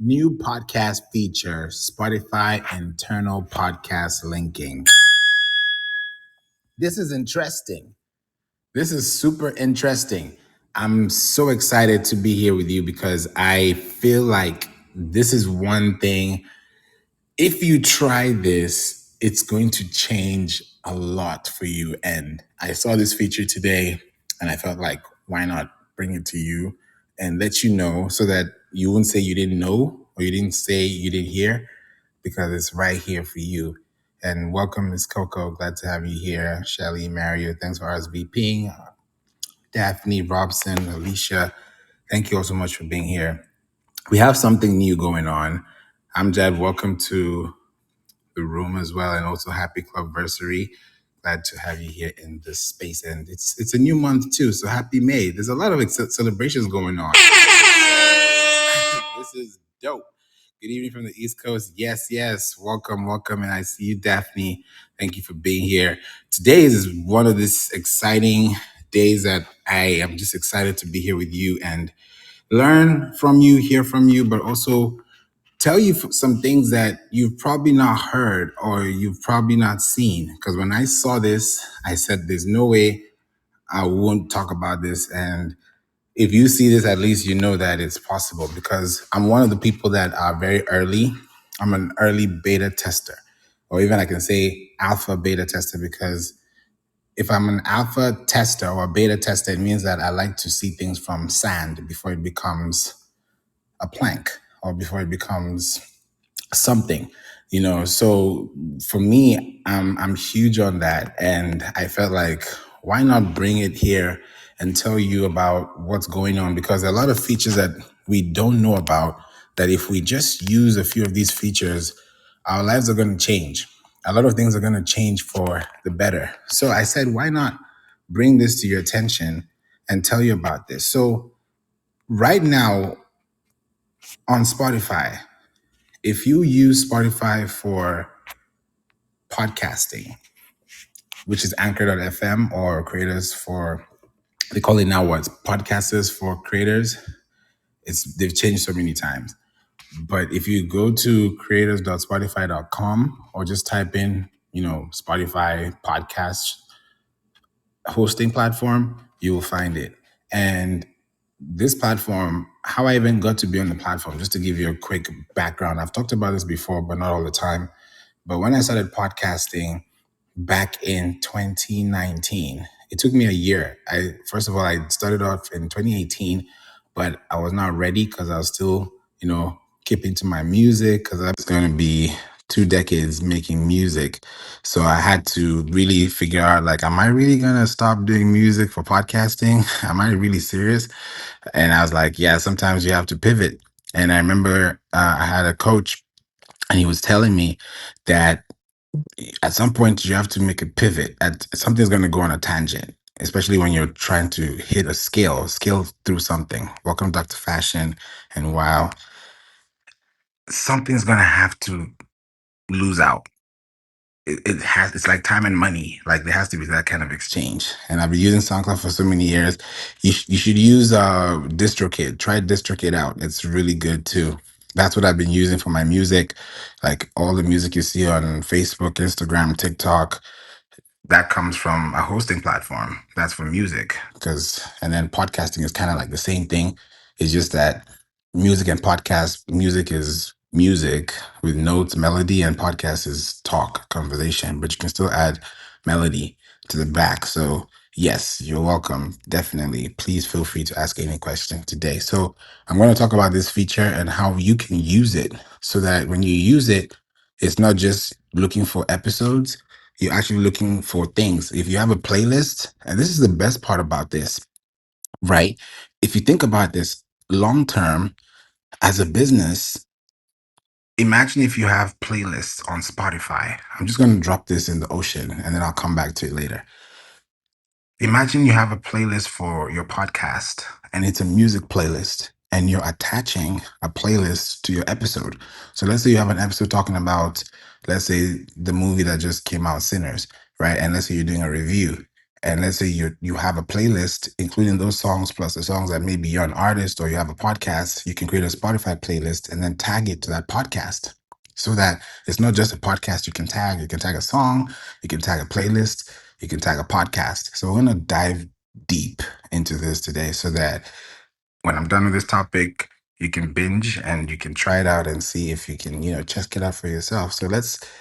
New podcast feature Spotify internal podcast linking. This is interesting. This is super interesting. I'm so excited to be here with you because I feel like this is one thing. If you try this, it's going to change a lot for you. And I saw this feature today and I felt like, why not bring it to you and let you know so that you wouldn't say you didn't know or you didn't say you didn't hear because it's right here for you. And welcome, Miss Coco. Glad to have you here. Shelly, Mario, thanks for RSVPing. Daphne, Robson, Alicia, thank you all so much for being here. We have something new going on. I'm Jed. Welcome to the room as well, and also happy clubversary. Glad to have you here in this space, and it's a new month too. So happy May. There's a lot of celebrations going on. This is dope. Good evening from the East Coast. Yes, yes. Welcome, welcome, and I see you, Daphne. Thank you for being here. Today is one of these exciting days that I am just excited to be here with you and learn from you, hear from you, but also tell you some things that you've probably not heard or you've probably not seen. Because when I saw this, I said, there's no way I won't talk about this. And if you see this, at least you know that it's possible because I'm one of the people that are very early. I'm an early beta tester, or even I can say alpha beta tester because if I'm an alpha tester or a beta tester, it means that I like to see things from sand before it becomes a plank or before it becomes something, so for me, I'm huge on that, and I felt like, why not bring it here and tell you about what's going on, because there are a lot of features that we don't know about, that if we just use a few of these features, our lives are going to change. A lot of things are going to change for the better. So I said, why not bring this to your attention and tell you about this? So right now on Spotify, if you use Spotify for podcasting, which is Anchor.fm, or creators for, they call it now what? Podcasters for creators. They've changed so many times. But if you go to creators.spotify.com or just type in, Spotify podcast hosting platform, you will find it. And this platform, how I even got to be on the platform, just to give you a quick background, I've talked about this before, but not all the time. But when I started podcasting back in 2019, it took me a year. First of all, I started off in 2018, but I was not ready because I was still, keeping to my music because I was going to be 2 decades making music. So I had to really figure out, like, am I really going to stop doing music for podcasting? Am I really serious? And I was like, yeah, sometimes you have to pivot. And I remember I had a coach and he was telling me that at some point you have to make a pivot. Something's going to go on a tangent, especially when you're trying to hit a scale through something. Welcome, Dr. Fashion. And wow, something's going to have to lose out. It's like time and money. Like, there has to be that kind of exchange. And I've been using SoundCloud for so many years. You should use DistroKid. Try DistroKid out. It's really good too. That's what I've been using for my music. Like, all the music you see on Facebook, Instagram, TikTok, that comes from a hosting platform. That's for music. And then podcasting is kind of like the same thing. It's just that music and music is music with notes, melody, and podcast is talk, conversation, but you can still add melody to the back. So yes, you're welcome. Definitely. Please feel free to ask any question today. So I'm going to talk about this feature and how you can use it so that when you use it, it's not just looking for episodes, you're actually looking for things. If you have a playlist, and this is the best part about this, right? If you think about this long term as a business, imagine if you have playlists on Spotify. I'm just going to drop this in the ocean and then I'll come back to it later. Imagine you have a playlist for your podcast and it's a music playlist and you're attaching a playlist to your episode. So let's say you have an episode talking about, let's say, the movie that just came out, Sinners, right? And let's say you're doing a review And let's say you have a playlist, including those songs plus the songs that maybe you're an artist or you have a podcast, you can create a Spotify playlist and then tag it to that podcast. So that it's not just a podcast you can tag. You can tag a song, you can tag a playlist, you can tag a podcast. So we're gonna dive deep into this today so that when I'm done with this topic, you can binge and you can try it out and see if you can, check it out for yourself. So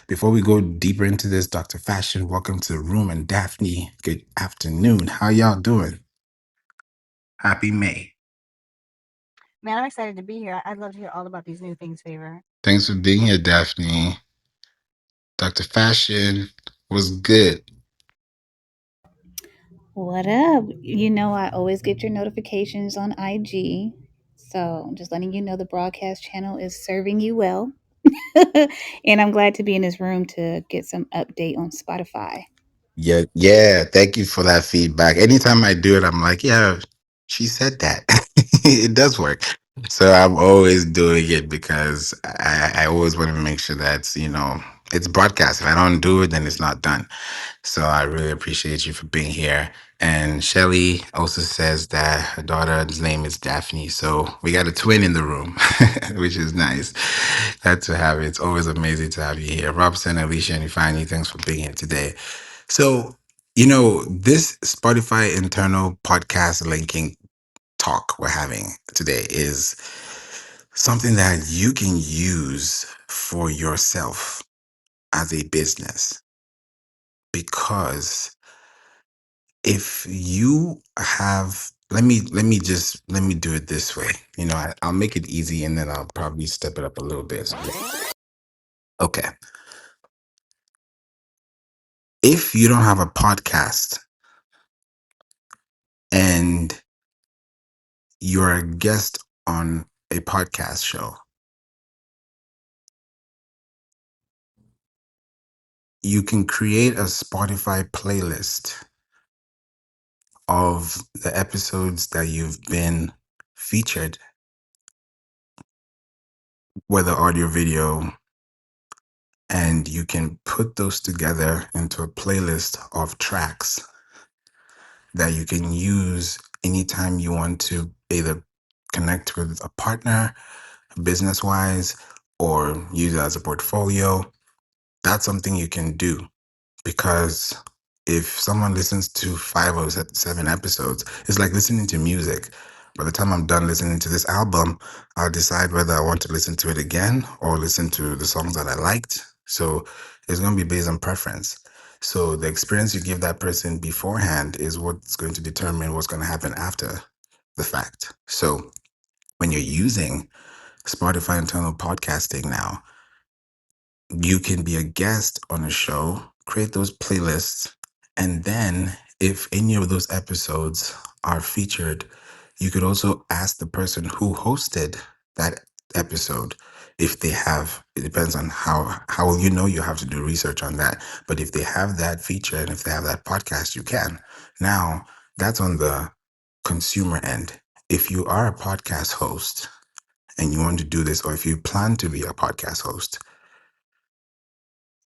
before we go deeper into this, Dr. Fashion, welcome to the room. And Daphne, good afternoon. How y'all doing? Happy May. Man, I'm excited to be here. I'd love to hear all about these new things, Favor. Thanks for being here, Daphne. Dr. Fashion was good. What up? I always get your notifications on IG. So I'm just letting you know the broadcast channel is serving you well. And I'm glad to be in this room to get some update on Spotify. Yeah, yeah. Thank you for that feedback. Anytime I do it, I'm like, yeah, she said that. It does work. So I'm always doing it because I always want to make sure that, it's broadcast. If I don't do it, then it's not done. So I really appreciate you for being here. And Shelly also says that her daughter's name is Daphne. So we got a twin in the room, which is nice. Glad to have it. It's always amazing to have you here. Robson, Alicia, and Ifeanyi, thanks for being here today. So, this Spotify internal podcast linking talk we're having today is something that you can use for yourself as a business because if you have let me do it this way. I'll make it easy and then I'll probably step it up a little bit. Okay. If you don't have a podcast and you're a guest on a podcast show, you can create a Spotify playlist of the episodes that you've been featured, whether audio, video, and you can put those together into a playlist of tracks that you can use anytime you want to either connect with a partner, business wise, or use it as a portfolio. That's something you can do because if someone listens to 5 or 7 episodes, it's like listening to music. By the time I'm done listening to this album, I'll decide whether I want to listen to it again or listen to the songs that I liked. So it's going to be based on preference. So the experience you give that person beforehand is what's going to determine what's going to happen after the fact. So when you're using Spotify internal podcasting now, you can be a guest on a show, create those playlists, and then if any of those episodes are featured, you could also ask the person who hosted that episode if they have, it depends on how will you know, you have to do research on that. But if they have that feature and if they have that podcast, you can. Now, that's on the consumer end. If you are a podcast host and you want to do this, or if you plan to be a podcast host,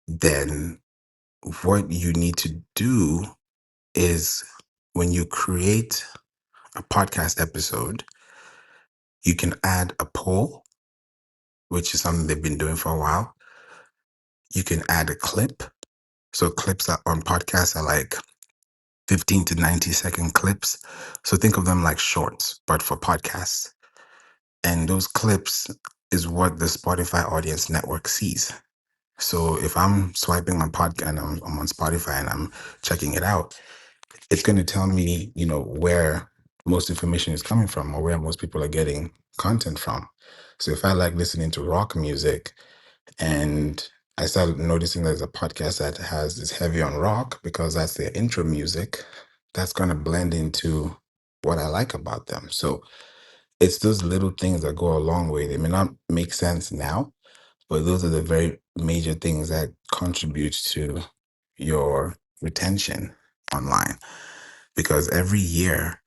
then what you need to do is when you create a podcast episode, you can add a poll, which is something they've been doing for a while. You can add a clip. So clips are, on podcasts are like 15 to 90-second clips. So think of them like shorts, but for podcasts. And those clips is what the Spotify audience network sees. So if I'm swiping my podcast and I'm on Spotify and I'm checking it out, it's going to tell me, where most information is coming from or where most people are getting content from. So if I like listening to rock music and I started noticing there's a podcast that is heavy on rock because that's their intro music, that's going to blend into what I like about them. So it's those little things that go a long way. They may not make sense now, but those are the very major things that contribute to your retention online. Because every year,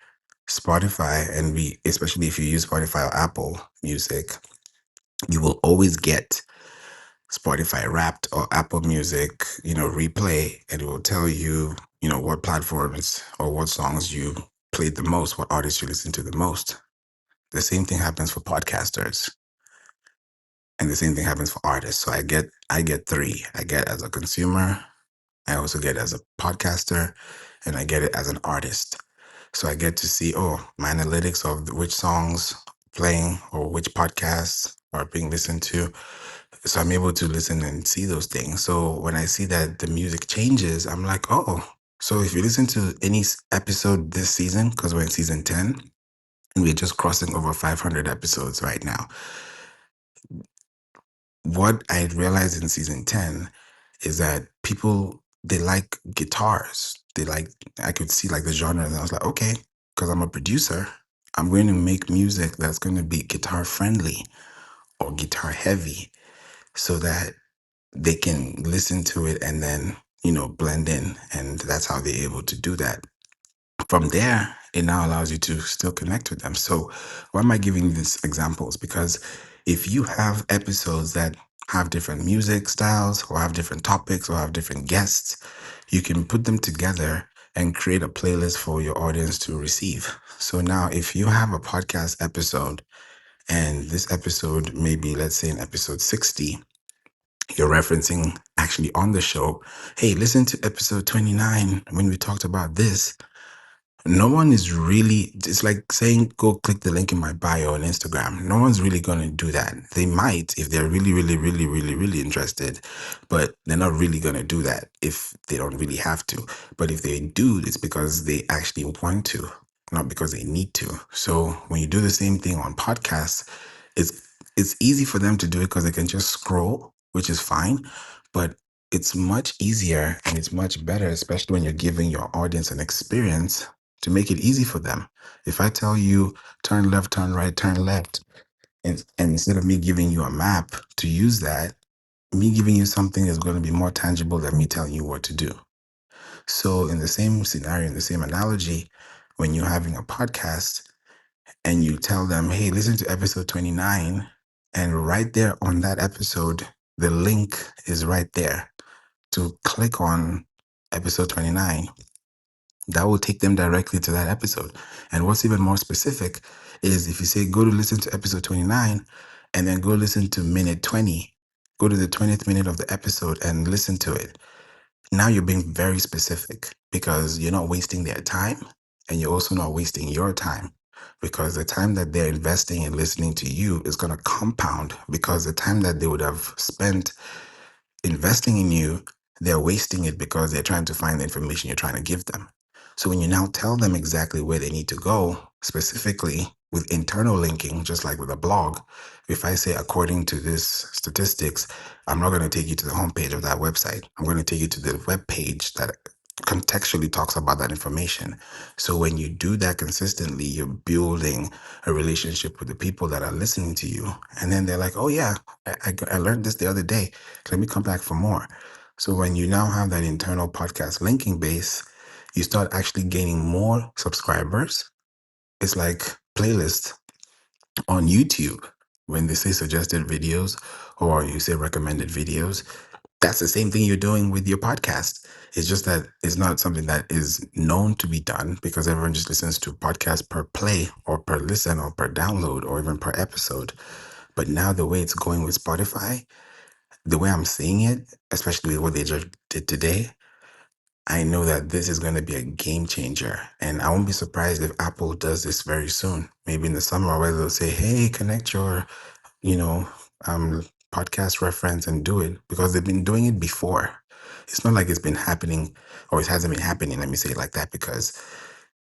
Spotify, and especially if you use Spotify or Apple Music, you will always get Spotify Wrapped or Apple Music, replay, and it will tell you, what platforms or what songs you played the most, what artists you listen to the most. The same thing happens for podcasters, and the same thing happens for artists. So I get three. I get as a consumer, I also get as a podcaster, and I get it as an artist. So I get to see, oh, my analytics of which songs playing or which podcasts are being listened to. So I'm able to listen and see those things. So when I see that the music changes, I'm like, oh, so if you listen to any episode this season, because we're in season 10, and we're just crossing over 500 episodes right now. What I realized in season 10 is that people, they like guitars. I could see like the genre, and I was like, okay, because I'm a producer, I'm going to make music that's going to be guitar friendly or guitar heavy so that they can listen to it and then, blend in. And that's how they're able to do that. From there, it now allows you to still connect with them. So, why am I giving these examples? Because if you have episodes that have different music styles or have different topics or have different guests, you can put them together and create a playlist for your audience to receive. So now, if you have a podcast episode and this episode, maybe let's say in episode 60, you're referencing actually on the show, hey, listen to episode 29 when we talked about this. No one is really, it's like saying, go click the link in my bio on Instagram. No one's really going to do that. They might if they're really, really, really, really, really interested, but they're not really going to do that if they don't really have to. But if they do, it's because they actually want to, not because they need to. So when you do the same thing on podcasts, it's easy for them to do it because they can just scroll, which is fine. But it's much easier and it's much better, especially when you're giving your audience an experience to make it easy for them. If I tell you turn left, turn right, turn left, and instead of me giving you a map to use that, me giving you something is going to be more tangible than me telling you what to do. So, in the same scenario, in the same analogy, when you're having a podcast and you tell them, hey, listen to episode 29, and right there on that episode, the link is right there to click on episode 29, that will take them directly to that episode. And what's even more specific is if you say, go to listen to episode 29 and then go listen to minute 20, go to the 20th minute of the episode and listen to it. Now you're being very specific because you're not wasting their time and you're also not wasting your time because the time that they're investing in listening to you is going to compound because the time that they would have spent investing in you, they're wasting it because they're trying to find the information you're trying to give them. So when you now tell them exactly where they need to go, specifically with internal linking, just like with a blog, if I say, according to this statistics, I'm not going to take you to the homepage of that website. I'm going to take you to the web page that contextually talks about that information. So when you do that consistently, you're building a relationship with the people that are listening to you. And then they're like, oh yeah, I learned this the other day. Let me come back for more. So when you now have that internal podcast linking base, you start actually gaining more subscribers. It's like playlists on YouTube. When they say suggested videos or you say recommended videos, that's the same thing you're doing with your podcast. It's just that it's not something that is known to be done because everyone just listens to podcasts per play or per listen or per download or even per episode. But now the way it's going with Spotify, the way I'm seeing it, especially with what they just did today, I know that this is going to be a game changer. And I won't be surprised if Apple does this very soon, maybe in the summer, where they'll say, hey, connect your, you know, podcast reference and do it because they've been doing it before. It's not like it's been happening or it hasn't been happening. Let me say it like that because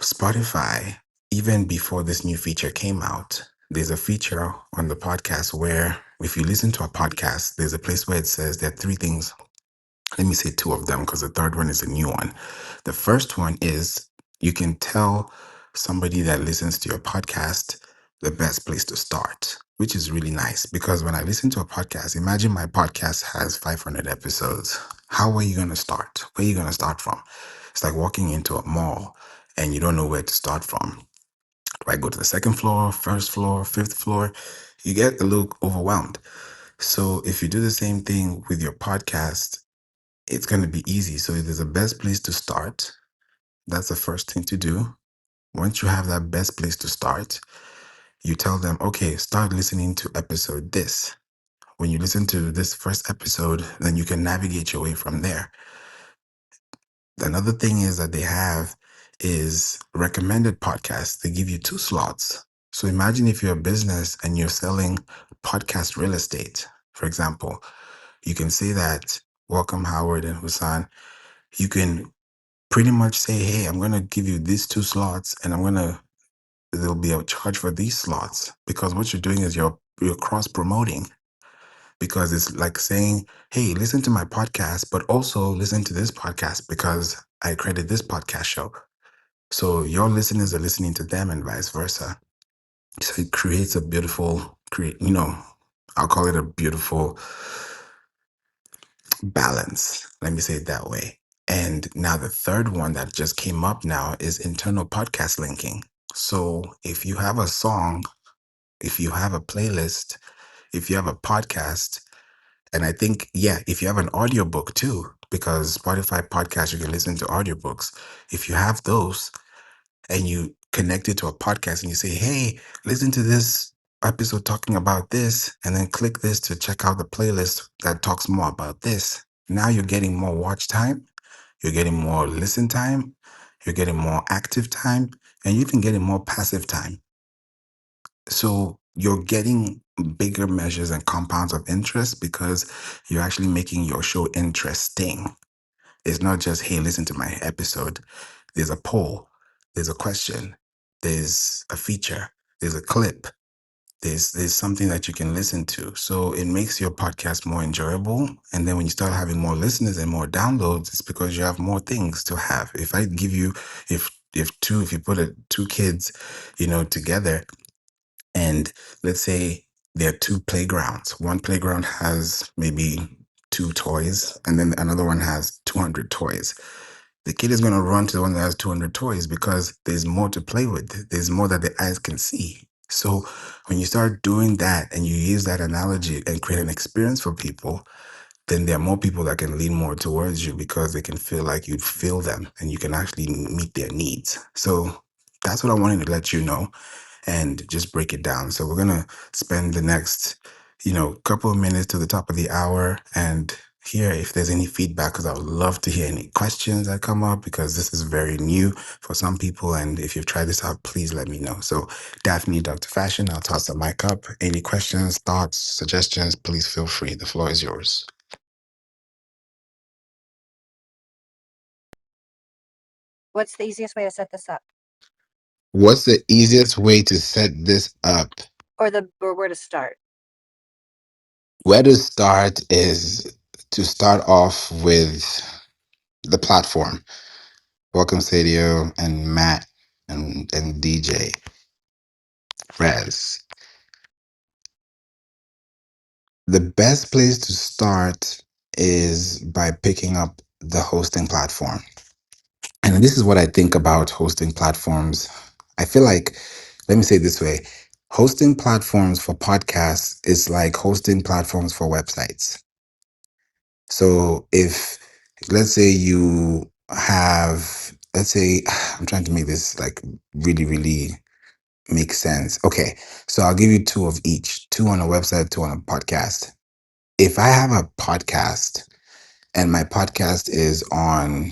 Spotify, even before this new feature came out, there's a feature on the podcast where if you listen to a podcast, there's a place where it says there are three things. Let me say two of them because the third one is a new one. The first one is you can tell somebody that listens to your podcast the best place to start, which is really nice because when I listen to a podcast, imagine my podcast has 500 episodes. How are you going to start? Where are you going to start from? It's like walking into a mall and you don't know where to start from. Do I go to the second floor, first floor, fifth floor? You get a little overwhelmed. So if you do the same thing with your podcast, it's going to be easy. So there's a best place to start. That's the first thing to do. Once you have that best place to start, you tell them, okay, start listening to episode this. When you listen to this first episode, then you can navigate your way from there. Another thing is that they have is recommended podcasts. They give you 2 slots. So imagine if you're a business and you're selling podcast real estate, for example, you can say that, welcome Howard and Hussein. You can pretty much say, hey, I'm going to give you these 2 slots and there'll be a charge for these slots, because what you're doing is you're cross promoting, because it's like saying, hey, listen to my podcast, but also listen to this podcast because I credit this podcast show. So your listeners are listening to them and vice versa. So it creates a beautiful, I'll call it a beautiful balance. Let me say it that way. And now the third one that just came up now is internal podcast linking. So if you have a song, if you have a playlist, if you have a podcast, and I think, yeah, if you have an audiobook too, because Spotify podcast, you can listen to audiobooks. If you have those and you connect it to a podcast and you say, hey, listen to this episode talking about this, and then click this to check out the playlist that talks more about this. Now you're getting more watch time, you're getting more listen time, you're getting more active time, and you're even getting more passive time. So you're getting bigger measures and compounds of interest because you're actually making your show interesting. It's not just, hey, listen to my episode. There's a poll, there's a question, there's a feature, there's a clip, there's something that you can listen to. So it makes your podcast more enjoyable. And then when you start having more listeners and more downloads, it's because you have more things to have. If I give you, if you put 2 kids, together, and let's say there are 2 playgrounds. One playground has maybe 2 toys, and then another one has 200 toys. The kid is going to run to the one that has 200 toys because there's more to play with. There's more that the eyes can see. So when you start doing that and you use that analogy and create an experience for people, then there are more people that can lean more towards you because they can feel like you feel them and you can actually meet their needs. So that's what I wanted to let you know and just break it down. So we're gonna spend the next, couple of minutes to the top of the hour and hear if there's any feedback, because I would love to hear any questions that come up, because this is very new for some people. And if you've tried this out, please let me know. So Daphne, Dr. Fashion, I'll toss the mic up. Any questions, thoughts, suggestions, please feel free. The floor is yours. What's the easiest way to set this up, What's the easiest way to set this up? or where to start? Where to start is to start off with the platform. Welcome, Sadio and Matt and DJ Rez. The best place to start is by picking up the hosting platform. And this is what I think about hosting platforms. I feel like, let me say it this way, hosting platforms for podcasts is like hosting platforms for websites. So if, let's say you have, let's say, I'm trying to make this like really, really make sense. Okay. So I'll give you 2 of each, 2 on a website, 2 on a podcast. If I have a podcast and my podcast is on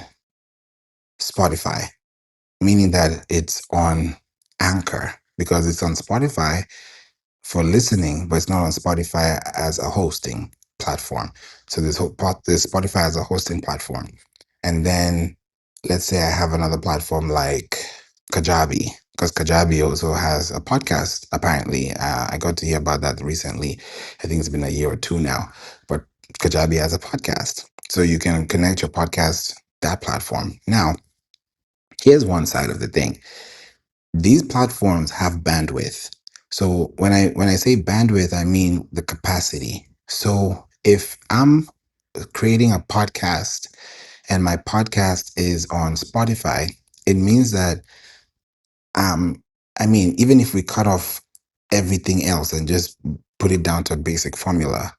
Spotify, meaning that it's on Anchor, because it's on Spotify for listening, but it's not on Spotify as a hosting platform. So this Spotify as a hosting platform. And then let's say I have another platform like Kajabi, because Kajabi also has a podcast, apparently. I got to hear about that recently. I think it's been a year or 2 now. But Kajabi has a podcast. So you can connect your podcast that platform. Now, here's one side of the thing. These platforms have bandwidth. So when I say bandwidth, I mean the capacity. So if I'm creating a podcast and my podcast is on Spotify, it means that even if we cut off everything else and just put it down to a basic formula,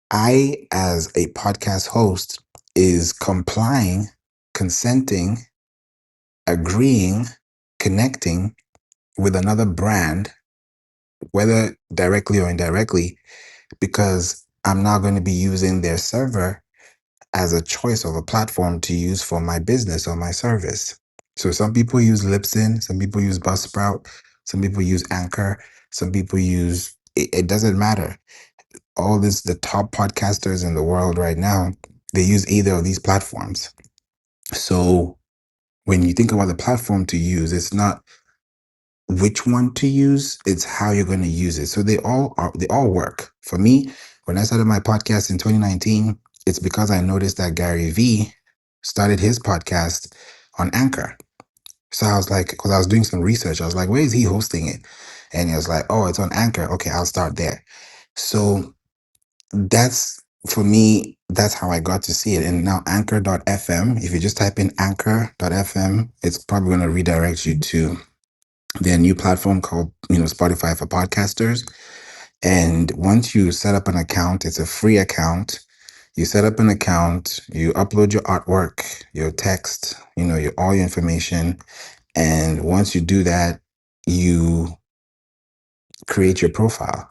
I as a podcast host is complying, consenting, agreeing, connecting with another brand, whether directly or indirectly, because I'm now going to be using their server as a choice of a platform to use for my business or my service. So some people use Libsyn, some people use Buzzsprout, some people use Anchor, some people use it doesn't matter. All this the top podcasters in the world right now, they use either of these platforms. So when you think about the platform to use, it's not which one to use, it's how you're going to use it. So they all work. For me, when I started my podcast in 2019, it's because I noticed that Gary Vee started his podcast on Anchor. So I was like, because I was doing some research, I was like, where is he hosting it? And he was like, oh, it's on Anchor. Okay, I'll start there. So that's for me, that's how I got to see it. And now anchor.fm, if you just type in anchor.fm, it's probably going to redirect you to their new platform called, Spotify for podcasters. And once you set up an account, it's a free account. You set up an account, you upload your artwork, your text, all your information. And once you do that, you create your profile.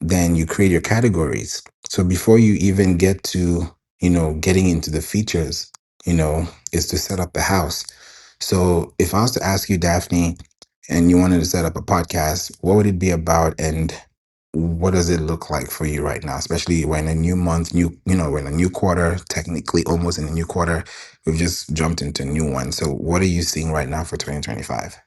Then you create your categories. So before you even get to, getting into the features, is to set up the house. So if I was to ask you, Daphne, and you wanted to set up a podcast, what would it be about and what does it look like for you right now? Especially when a new month, we're in a new quarter, technically almost in a new quarter. We've just jumped into a new one. So what are you seeing right now for 2025?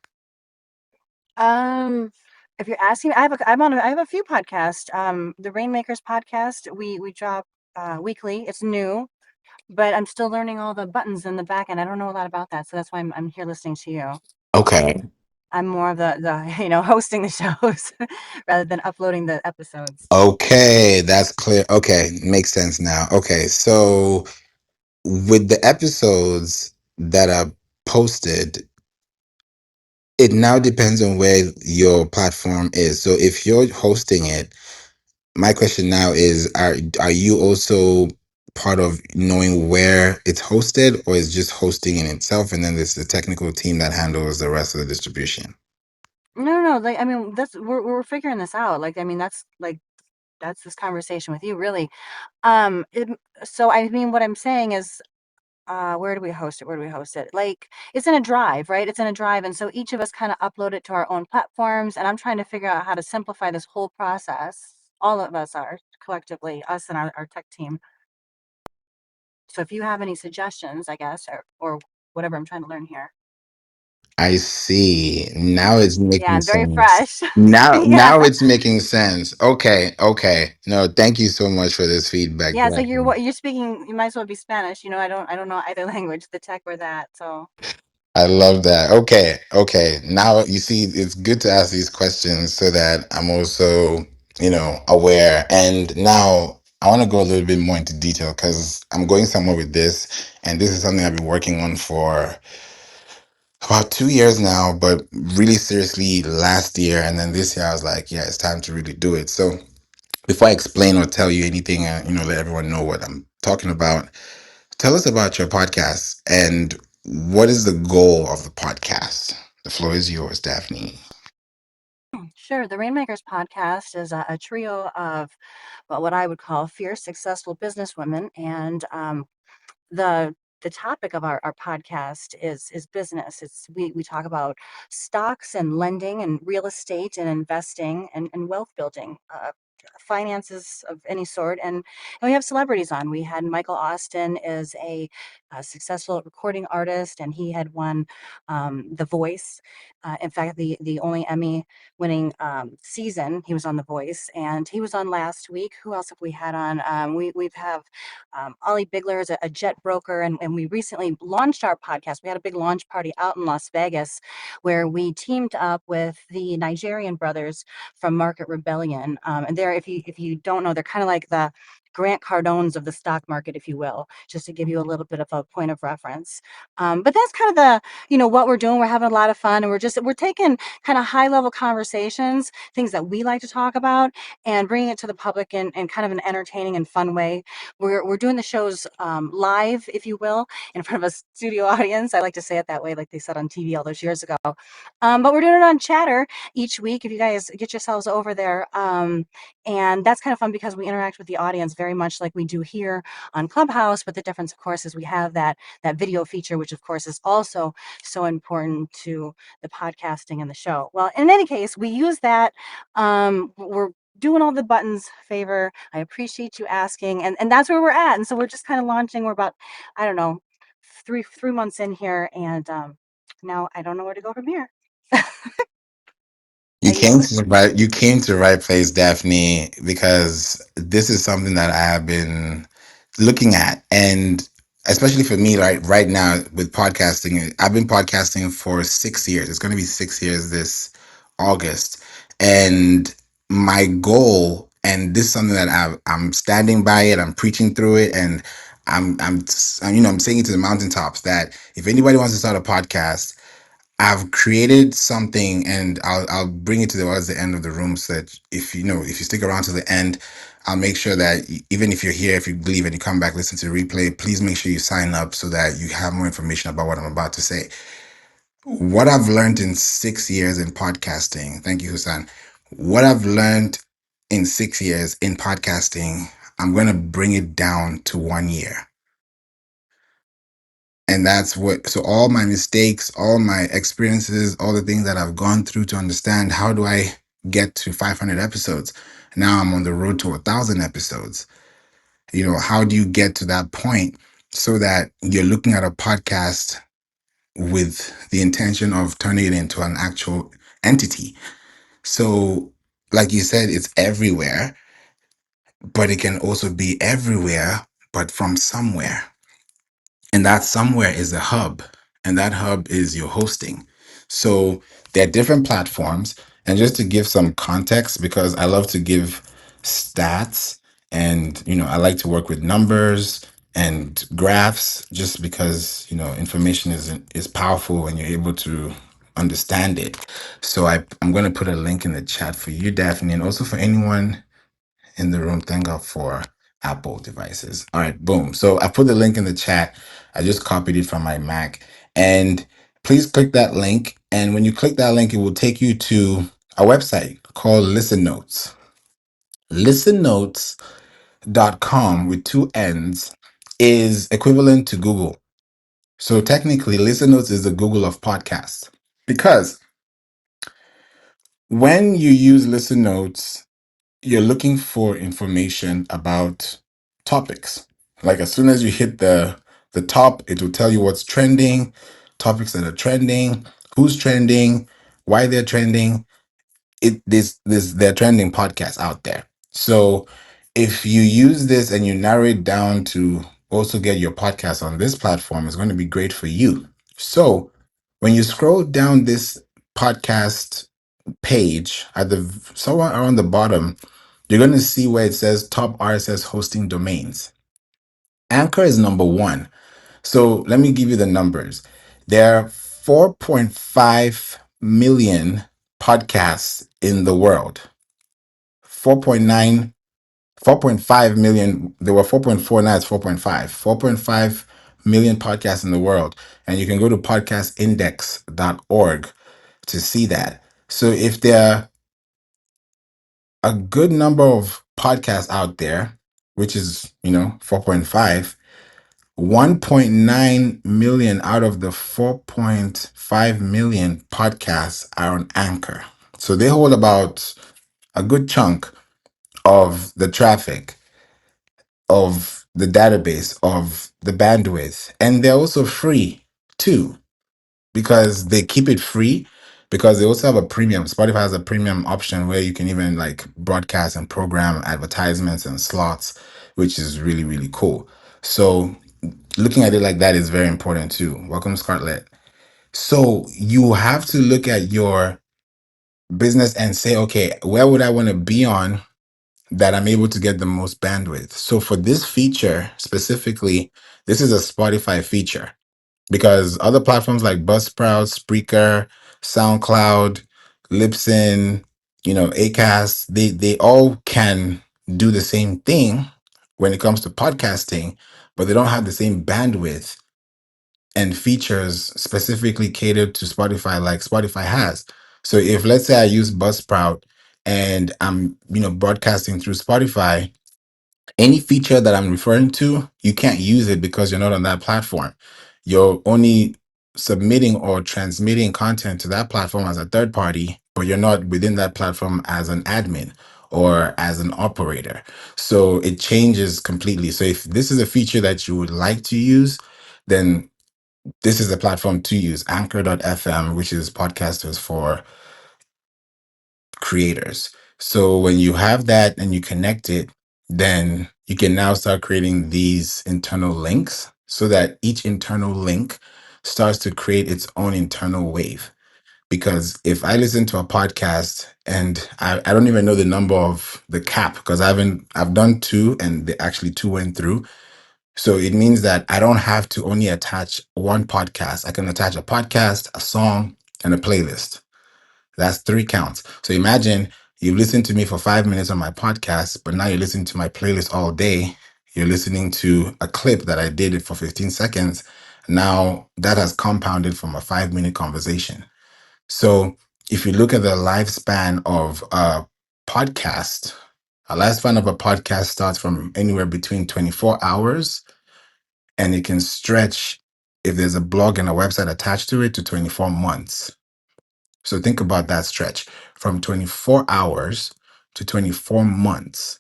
Um, if you're asking, I have a few podcasts. The Rainmakers podcast, we drop weekly. It's new, but I'm still learning all the buttons in the back end. I don't know a lot about that, so that's why I'm here listening to you. Okay. I'm more of the hosting the shows rather than uploading the episodes. Okay, that's clear. Okay, makes sense now. Okay, so with the episodes that are posted, it now depends on where your platform is. So if you're hosting it, my question now is, are you also part of knowing where it's hosted, or is just hosting in itself, and then there's the technical team that handles the rest of the distribution? No. Like, I mean, that's we're figuring this out. Like, I mean, that's this conversation with you, really. It, so I mean, what I'm saying is, where do we host it? Where do we host it? Like, it's in a drive, right? It's in a drive, and so each of us kind of upload it to our own platforms. And I'm trying to figure out how to simplify this whole process. All of us are collectively, us and our tech team. So if you have any suggestions, I guess, or whatever, I'm trying to learn here. I see. Now it's Yeah, making I'm very sense. fresh. Yeah. Now it's making sense. Okay, okay. No, thank you so much for this feedback, Yeah, so Jackie. you're speaking, you might as well be Spanish. I don't know either language, the tech or that. So I love that. Okay, okay. Now you see, it's good to ask these questions so that I'm also, aware. And now I want to go a little bit more into detail because I'm going somewhere with this, and this is something I've been working on for about 2 years now, but really seriously last year. And then this year, I was like, yeah, it's time to really do it. So before I explain or tell you anything, let everyone know what I'm talking about, tell us about your podcast and what is the goal of the podcast? The floor is yours, Daphne. sure, the Rainmakers podcast is a trio of, well, what I would call fierce, successful businesswomen, and the the topic of our podcast is business. We talk about stocks and lending and real estate and investing and wealth building, finances of any sort, and we have celebrities on. We had Michael Austin is a successful recording artist, and he had won The Voice. In fact, the only Emmy winning season he was on The Voice, and he was on last week. Who else have we had on? We've have Ollie Bigler is a jet broker, and we recently launched our podcast. We had a big launch party out in Las Vegas where we teamed up with the Nigerian brothers from Market Rebellion. And they're, if you don't know, they're kind of like the Grant Cardones of the stock market, if you will, just to give you a little bit of a point of reference. But that's kind of what we're doing. We're having a lot of fun, and we're taking kind of high level conversations, things that we like to talk about, and bringing it to the public in kind of an entertaining and fun way. We're doing the shows live, if you will, in front of a studio audience. I like to say it that way, like they said on TV all those years ago. But we're doing it on Chatter each week. If you guys get yourselves over there, and that's kind of fun because we interact with the audience very much like we do here on Clubhouse. But the difference, of course, is we have that video feature, which of course is also so important to the podcasting and the show. Well, in any case, we use that. We're doing all the buttons favor. I appreciate you asking. And that's where we're at. And so we're just kind of launching. We're about, I don't know, three months in here. And now I don't know where to go from here. You I came yield. to the right place, Daphne, because this is something that I have been looking at, and especially for me, right now with podcasting, I've been podcasting for 6 years. It's going to be 6 years this August, and my goal, and this is something that I'm standing by it. I'm preaching through it, and I'm saying it to the mountaintops that if anybody wants to start a podcast, I've created something, and I'll bring it towards the end of the room so that if you stick around to the end, I'll make sure that even if you're here, if you leave and you come back, listen to the replay, please make sure you sign up so that you have more information about what I'm about to say. What I've learned in 6 years in podcasting, thank you, Hussein. What I've learned in 6 years in podcasting, I'm going to bring it down to 1 year. And that's so all my mistakes, all my experiences, all the things that I've gone through to understand how do I get to 500 episodes. Now I'm on the road to 1,000 episodes. How do you get to that point so that you're looking at a podcast with the intention of turning it into an actual entity? So, like you said, it's everywhere, but it can also be everywhere, but from somewhere. And that somewhere is a hub, and that hub is your hosting. So there are different platforms. And just to give some context, because I love to give stats, and I like to work with numbers and graphs, just because information is powerful when you're able to understand it. So I'm going to put a link in the chat for you, Daphne, and also for anyone in the room. Thank God for Apple devices. All right, boom. So I put the link in the chat. I just copied it from my Mac. And please click that link. And when you click that link, it will take you to a website called Listen Notes. ListenNotes.com with two N's is equivalent to Google. So technically, Listen Notes is the Google of podcasts. Because when you use Listen Notes, you're looking for information about topics. Like as soon as you hit the top, it will tell you what's trending, topics that are trending, who's trending, why they're trending. This There are trending podcasts out there. So if you use this and you narrow it down to also get your podcast on this platform, it's going to be great for you. So when you scroll down this podcast page at the somewhere around the bottom, you're going to see where it says top RSS hosting domains. Anchor is number one. So let me give you the numbers. There are 4.5 million podcasts in the world. 4.9, 4.5 million. There were 4.4, now it's 4.5. 4.5 million podcasts in the world. And you can go to podcastindex.org to see that. So if there are a good number of podcasts out there, which is, 4.5, 1.9 million out of the 4.5 million podcasts are on Anchor. So they hold about a good chunk of the traffic, of the database, of the bandwidth. And they're also free too, because they keep it free, because they also have a premium. Spotify has a premium option where you can even like broadcast and program advertisements and slots, which is really, really cool. So looking at it like that is very important too. Welcome, Scarlett. So you have to look at your business and say, okay, where would I want to be on that I'm able to get the most bandwidth. So for this feature specifically, this is a Spotify feature because other platforms like Buzzsprout, Spreaker, SoundCloud, Libsyn, Acast, they all can do the same thing when it comes to podcasting, but they don't have the same bandwidth and features specifically catered to Spotify like Spotify has. So if let's say I use Buzzsprout and I'm, broadcasting through Spotify, any feature that I'm referring to, you can't use it because you're not on that platform. You're only submitting or transmitting content to that platform as a third party, but you're not within that platform as an admin or as an operator. So it changes completely. So if this is a feature that you would like to use, then this is the platform to use, anchor.fm, which is podcasters for creators. So when you have that and you connect it, then you can now start creating these internal links so that each internal link starts to create its own internal wave. Because if I listen to a podcast and I don't even know the number of the cap because I've done two and actually two went through. So it means that I don't have to only attach one podcast. I can attach a podcast, a song, and a playlist. That's three counts. So imagine you've listened to me for 5 minutes on my podcast, but now you're listening to my playlist all day. You're listening to a clip that I did it for 15 seconds. Now that has compounded from a 5 minute conversation. So if you look at the lifespan of podcast, a lifespan of a podcast starts from anywhere between 24 hours and it can stretch if there's a blog and a website attached to it to 24 months. So think about that stretch from 24 hours to 24 months.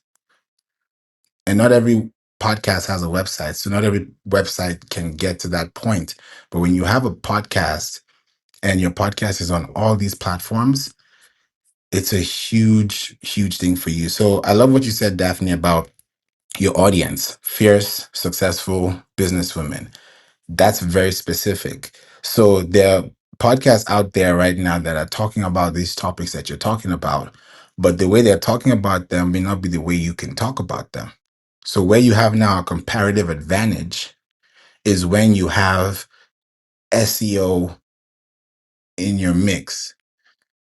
And not every podcast has a website. So not every website can get to that point. But when you have a podcast and your podcast is on all these platforms, it's a huge, huge thing for you. So I love what you said, Daphne, about your audience, fierce, successful businesswomen. That's very specific. So there are podcasts out there right now that are talking about these topics that you're talking about, but the way they're talking about them may not be the way you can talk about them. So where you have now a comparative advantage is when you have SEO in your mix,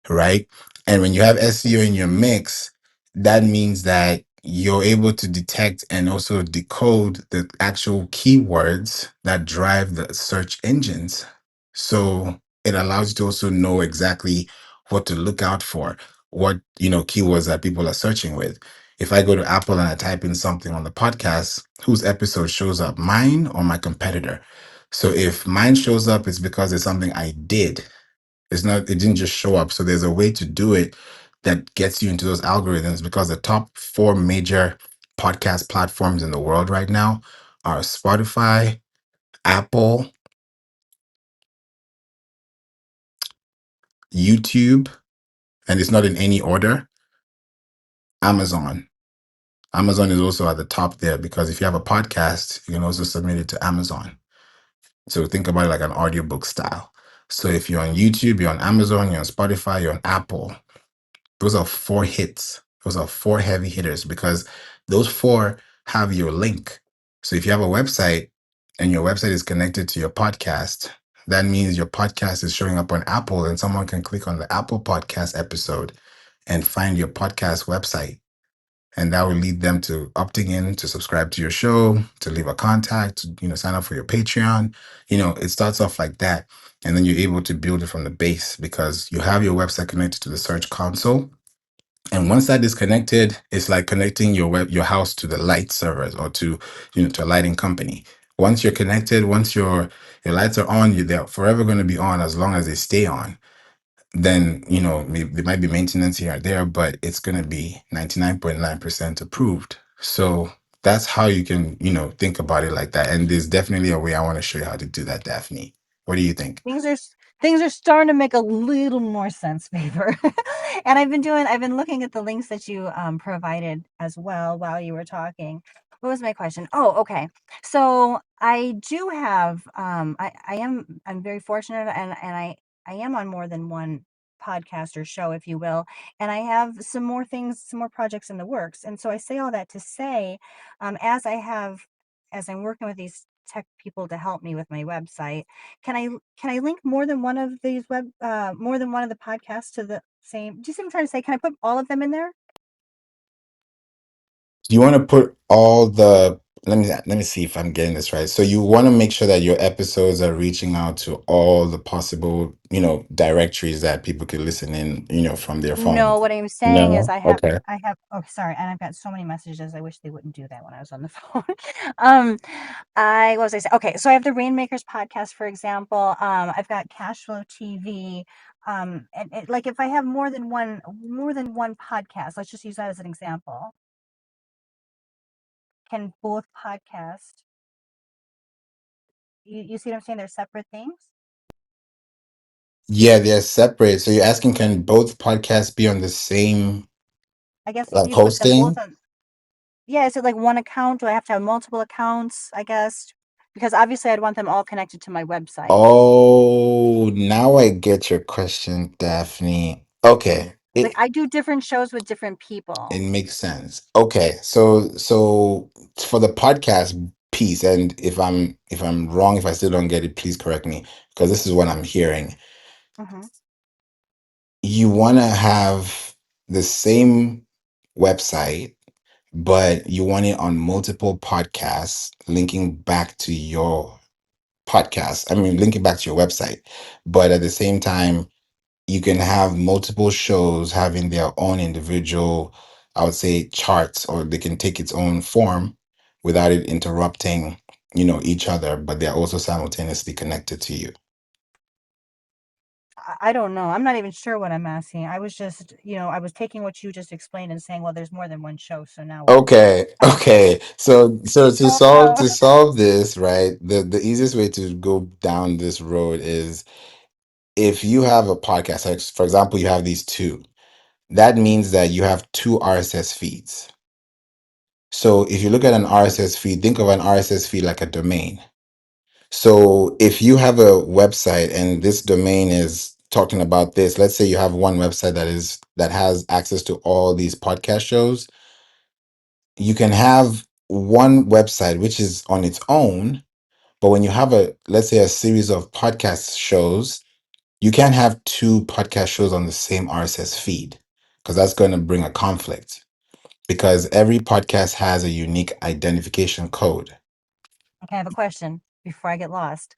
right? And when you have SEO in your mix, that means that you're able to detect and also decode the actual keywords that drive the search engines. So it allows you to also know exactly what to look out for, what, keywords that people are searching with. If I go to Apple and I type in something on the podcast, whose episode shows up, mine or my competitor? So if mine shows up, it's because it's something I did. It didn't just show up. So there's a way to do it that gets you into those algorithms because the top four major podcast platforms in the world right now are Spotify, Apple, YouTube, and it's not in any order, Amazon. Amazon is also at the top there because if you have a podcast, you can also submit it to Amazon. So think about it like an audiobook style. So if you're on YouTube, you're on Amazon, you're on Spotify, you're on Apple. Those are four hits. Those are four heavy hitters because those four have your link. So if you have a website and your website is connected to your podcast, that means your podcast is showing up on Apple and someone can click on the Apple podcast episode and find your podcast website. And that will lead them to opting in to subscribe to your show, to leave a contact, to, sign up for your Patreon. It starts off like that. And then you're able to build it from the base because you have your website connected to the search console, and once that is connected, it's like connecting your house to the light servers or to to a lighting company. Once you're connected, once your lights are on, they're forever going to be on as long as they stay on. Then there might be maintenance here or there, but it's going to be 99.9% approved. So that's how you can think about it like that. And there's definitely a way I want to show you how to do that, Daphne. What do you think? Things are starting to make a little more sense, Favor. And I've been looking at the links that you provided as well while you were talking. What was my question? Oh, okay. So I do have I'm very fortunate, and I am on more than one podcast or show, if you will. And I have some more things, some more projects in the works. And so I say all that to say, as as I'm working with these tech people to help me with my website, can I can I link more than one of these more than one of the podcasts to the same? Do you see what I'm trying to say? Can I put all of them in there? You want to put all the let me see if I'm getting this right. So you want to make sure that your episodes are reaching out to all the possible, directories that people could listen in, from their phone. No, what I'm saying is No. Okay. I have oh, sorry, and I've got so many messages. I wish they wouldn't do that when I was on the phone. Um, what was I saying? Okay, so I have the Rainmakers podcast, for example. I've got Cashflow TV. And like if I have more than one podcast, let's just use that as an example. Can both podcast you see what I'm saying? They're separate things. Yeah, they're separate. So you're asking, can both podcasts be on the same I guess like you put them both hosting? on. Yeah, is it like one account? Do I have to have multiple accounts, I guess? Because obviously I'd want them all connected to my website. Oh, now I get your question, Daphne. Okay. Like I do different shows with different It people. makes sense. Okay, so for the podcast piece, and if I'm wrong, if I still don't get it, please correct me, because this is what I'm hearing. Hmm. You want to have the same website, but you want it on multiple podcasts linking back to your podcast. I mean, linking back to your website, but at the same time you can have multiple shows having their own individual, I would say, charts, or they can take its own form without it interrupting, each other, but they're also simultaneously connected to you. I don't know. I'm not even sure what I'm asking. I was just, I was taking what you just explained and saying, well, there's more than one show, so now what? Okay, okay. So to Oh solve no. to solve this, right? The easiest way to go down this road is, if you have a podcast, like for example, you have these two, that means that you have two RSS feeds. So if you look at an RSS feed, think of an RSS feed like a domain. So if you have a website and this domain is talking about this, let's say you have one website that has access to all these podcast shows, you can have one website which is on its own, but when you have let's say a series of podcast shows, you can't have two podcast shows on the same RSS feed, because that's going to bring a conflict, because every podcast has a unique identification code. Okay, I have a question before I get lost.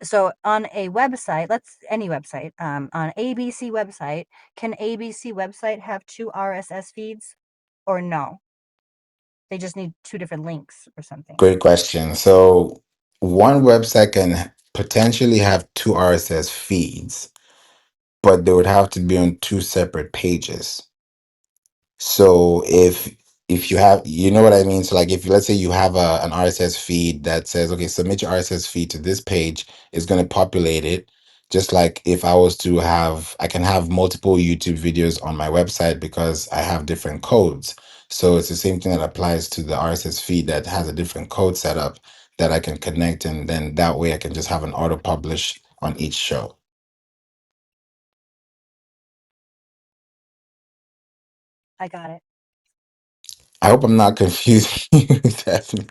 So on a website, any website, on ABC website, can ABC website have two RSS feeds or no? They just need two different links or something. Great question. So one website can potentially have two RSS feeds, but they would have to be on two separate pages. So if you have, you know what I mean? So like, if let's say you have an RSS feed that says, okay, submit your RSS feed to this page, it's going to populate it. Just like if I was to have, I can have multiple YouTube videos on my website because I have different codes. So it's the same thing that applies to the RSS feed that has a different code setup that I can connect, and then that way I can just have an auto publish on each show. I got it. I hope I'm not confusing you, Stephanie.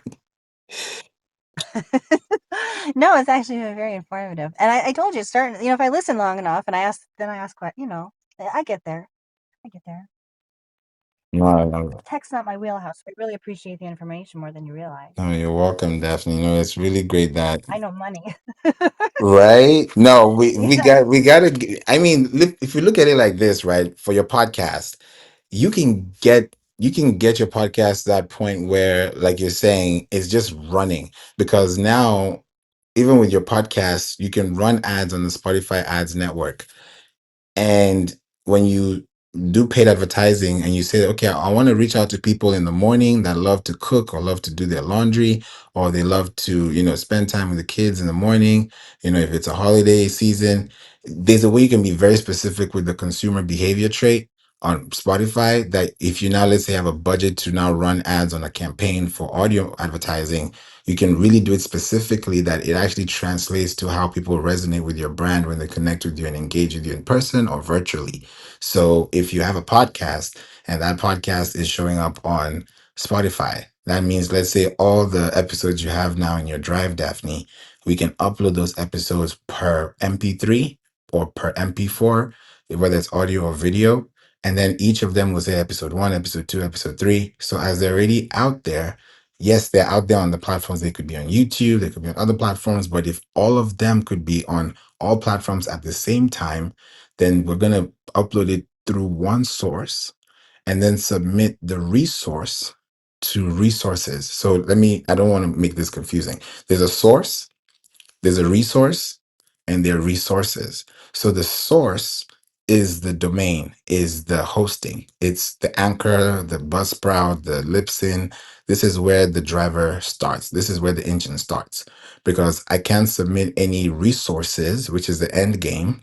No, it's actually been very informative. And I told you, starting, if I listen long enough and I ask what, I get there. I get there. No, no, Tech's not my wheelhouse. I really appreciate the information more than you realize. no, you're welcome, Daphne. It's really great that, I know money. right? No, Yeah. we gotta. I mean, if you look at it like this, right, for your podcast, you can get your podcast to that point where, like you're saying, it's just running, because now, even with your podcast, you can run ads on the Spotify ads network. And when you do paid advertising and you say, okay, I want to reach out to people in the morning that love to cook or love to do their laundry, or they love to, spend time with the kids in the morning, if it's a holiday season, there's a way you can be very specific with the consumer behavior trait. on Spotify that if you now, let's say, have a budget to now run ads on a campaign for audio advertising, you can really do it specifically that it actually translates to how people resonate with your brand when they connect with you and engage with you in person or virtually. So if you have a podcast and that podcast is showing up on Spotify, that means, let's say, all the episodes you have now in your drive, Daphne, we can upload those episodes per MP3 or per MP4, whether it's audio or video, and then each of them will say episode one, episode two, episode three. So as they're already out there, yes, they're out there on the platforms. They could be on YouTube, they could be on other platforms. But if all of them could be on all platforms at the same time, then we're going to upload it through one source and then submit the resource to resources. So I don't want to make this confusing. There's a source, there's a resource, and there are resources. So the source is the domain, is the hosting. It's the Anchor, the Buzzsprout, the Libsyn. This is where the driver starts. This is where the engine starts. Because I can't submit any resources, which is the end game,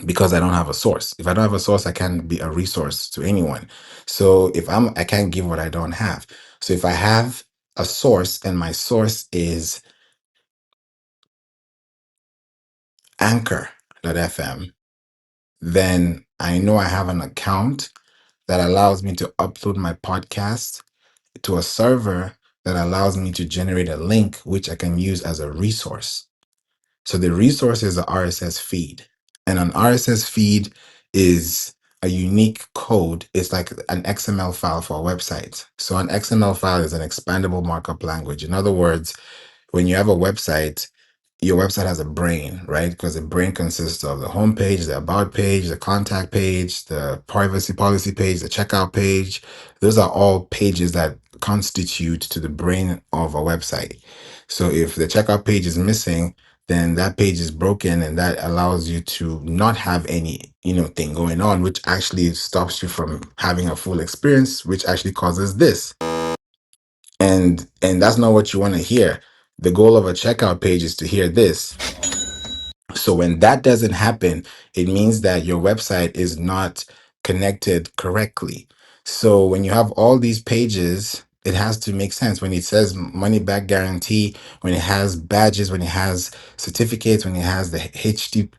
because I don't have a source. If I don't have a source, I can't be a resource to anyone. So I can't give what I don't have. So if I have a source and my source is Anchor.fm, then I know I have an account that allows me to upload my podcast to a server that allows me to generate a link, which I can use as a resource. So the resource is the RSS feed. And an RSS feed is a unique code. It's like an XML file for a website. So an XML file is an expandable markup language. In other words, when you have a website, your website has a brain, right? Because the brain consists of the home page, the about page, the contact page, the privacy policy page, the checkout page. Those are all pages that constitute to the brain of a website. So if the checkout page is missing, then that page is broken, and that allows you to not have any, thing going on, which actually stops you from having a full experience, which actually causes this. And that's not what you want to hear. The goal of a checkout page is to hear this. So when that doesn't happen, it means that your website is not connected correctly. So when you have all these pages, it has to make sense. When it says money back guarantee, when it has badges, when it has certificates, when it has the HTTPS,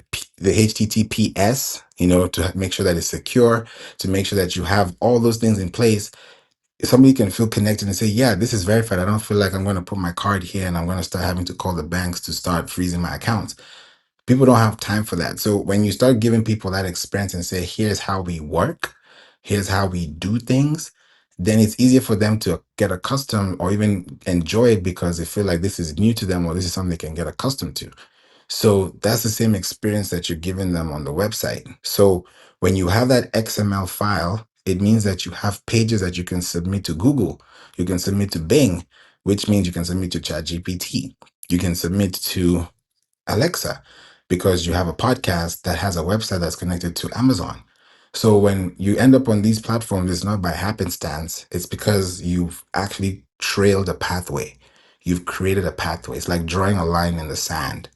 to make sure that it's secure, to make sure that you have all those things in place, somebody can feel connected and say, yeah, this is verified. I don't feel like I'm going to put my card here and I'm going to start having to call the banks to start freezing my accounts. People don't have time for that. So when you start giving people that experience and say, here's how we work, here's how we do things, then it's easier for them to get accustomed or even enjoy it because they feel like this is new to them or this is something they can get accustomed to. So that's the same experience that you're giving them on the website. So when you have that XML file, it means that you have pages that you can submit to Google, you can submit to Bing, which means you can submit to ChatGPT, you can submit to Alexa, because you have a podcast that has a website that's connected to Amazon. So when you end up on these platforms, it's not by happenstance. It's because you've actually trailed a pathway. You've created a pathway. It's like drawing a line in the sand.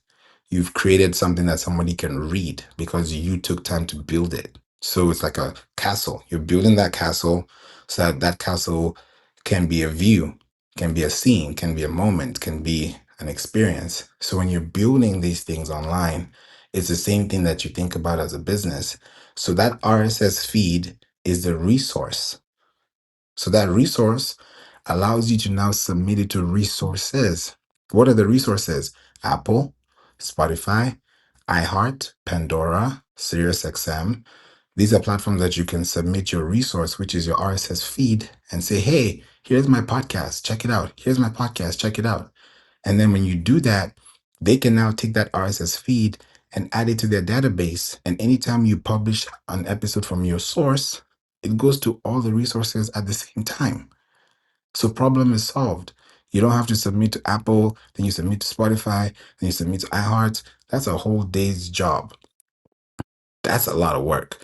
You've created something that somebody can read because you took time to build it. So it's like a castle. You're building that castle so that that castle can be a view, can be a scene, can be a moment, can be an experience. So when you're building these things online, it's the same thing that you think about as a business. So that RSS feed is the resource. So that resource allows you to now submit it to resources. What are the resources? Apple, Spotify, iHeart, Pandora, SiriusXM. These are platforms that you can submit your resource, which is your RSS feed, and say, hey, here's my podcast, check it out. Here's my podcast, check it out. And then when you do that, they can now take that RSS feed and add it to their database. And anytime you publish an episode from your source, it goes to all the resources at the same time. So problem is solved. You don't have to submit to Apple, then you submit to Spotify, then you submit to iHeart. That's a whole day's job. That's a lot of work.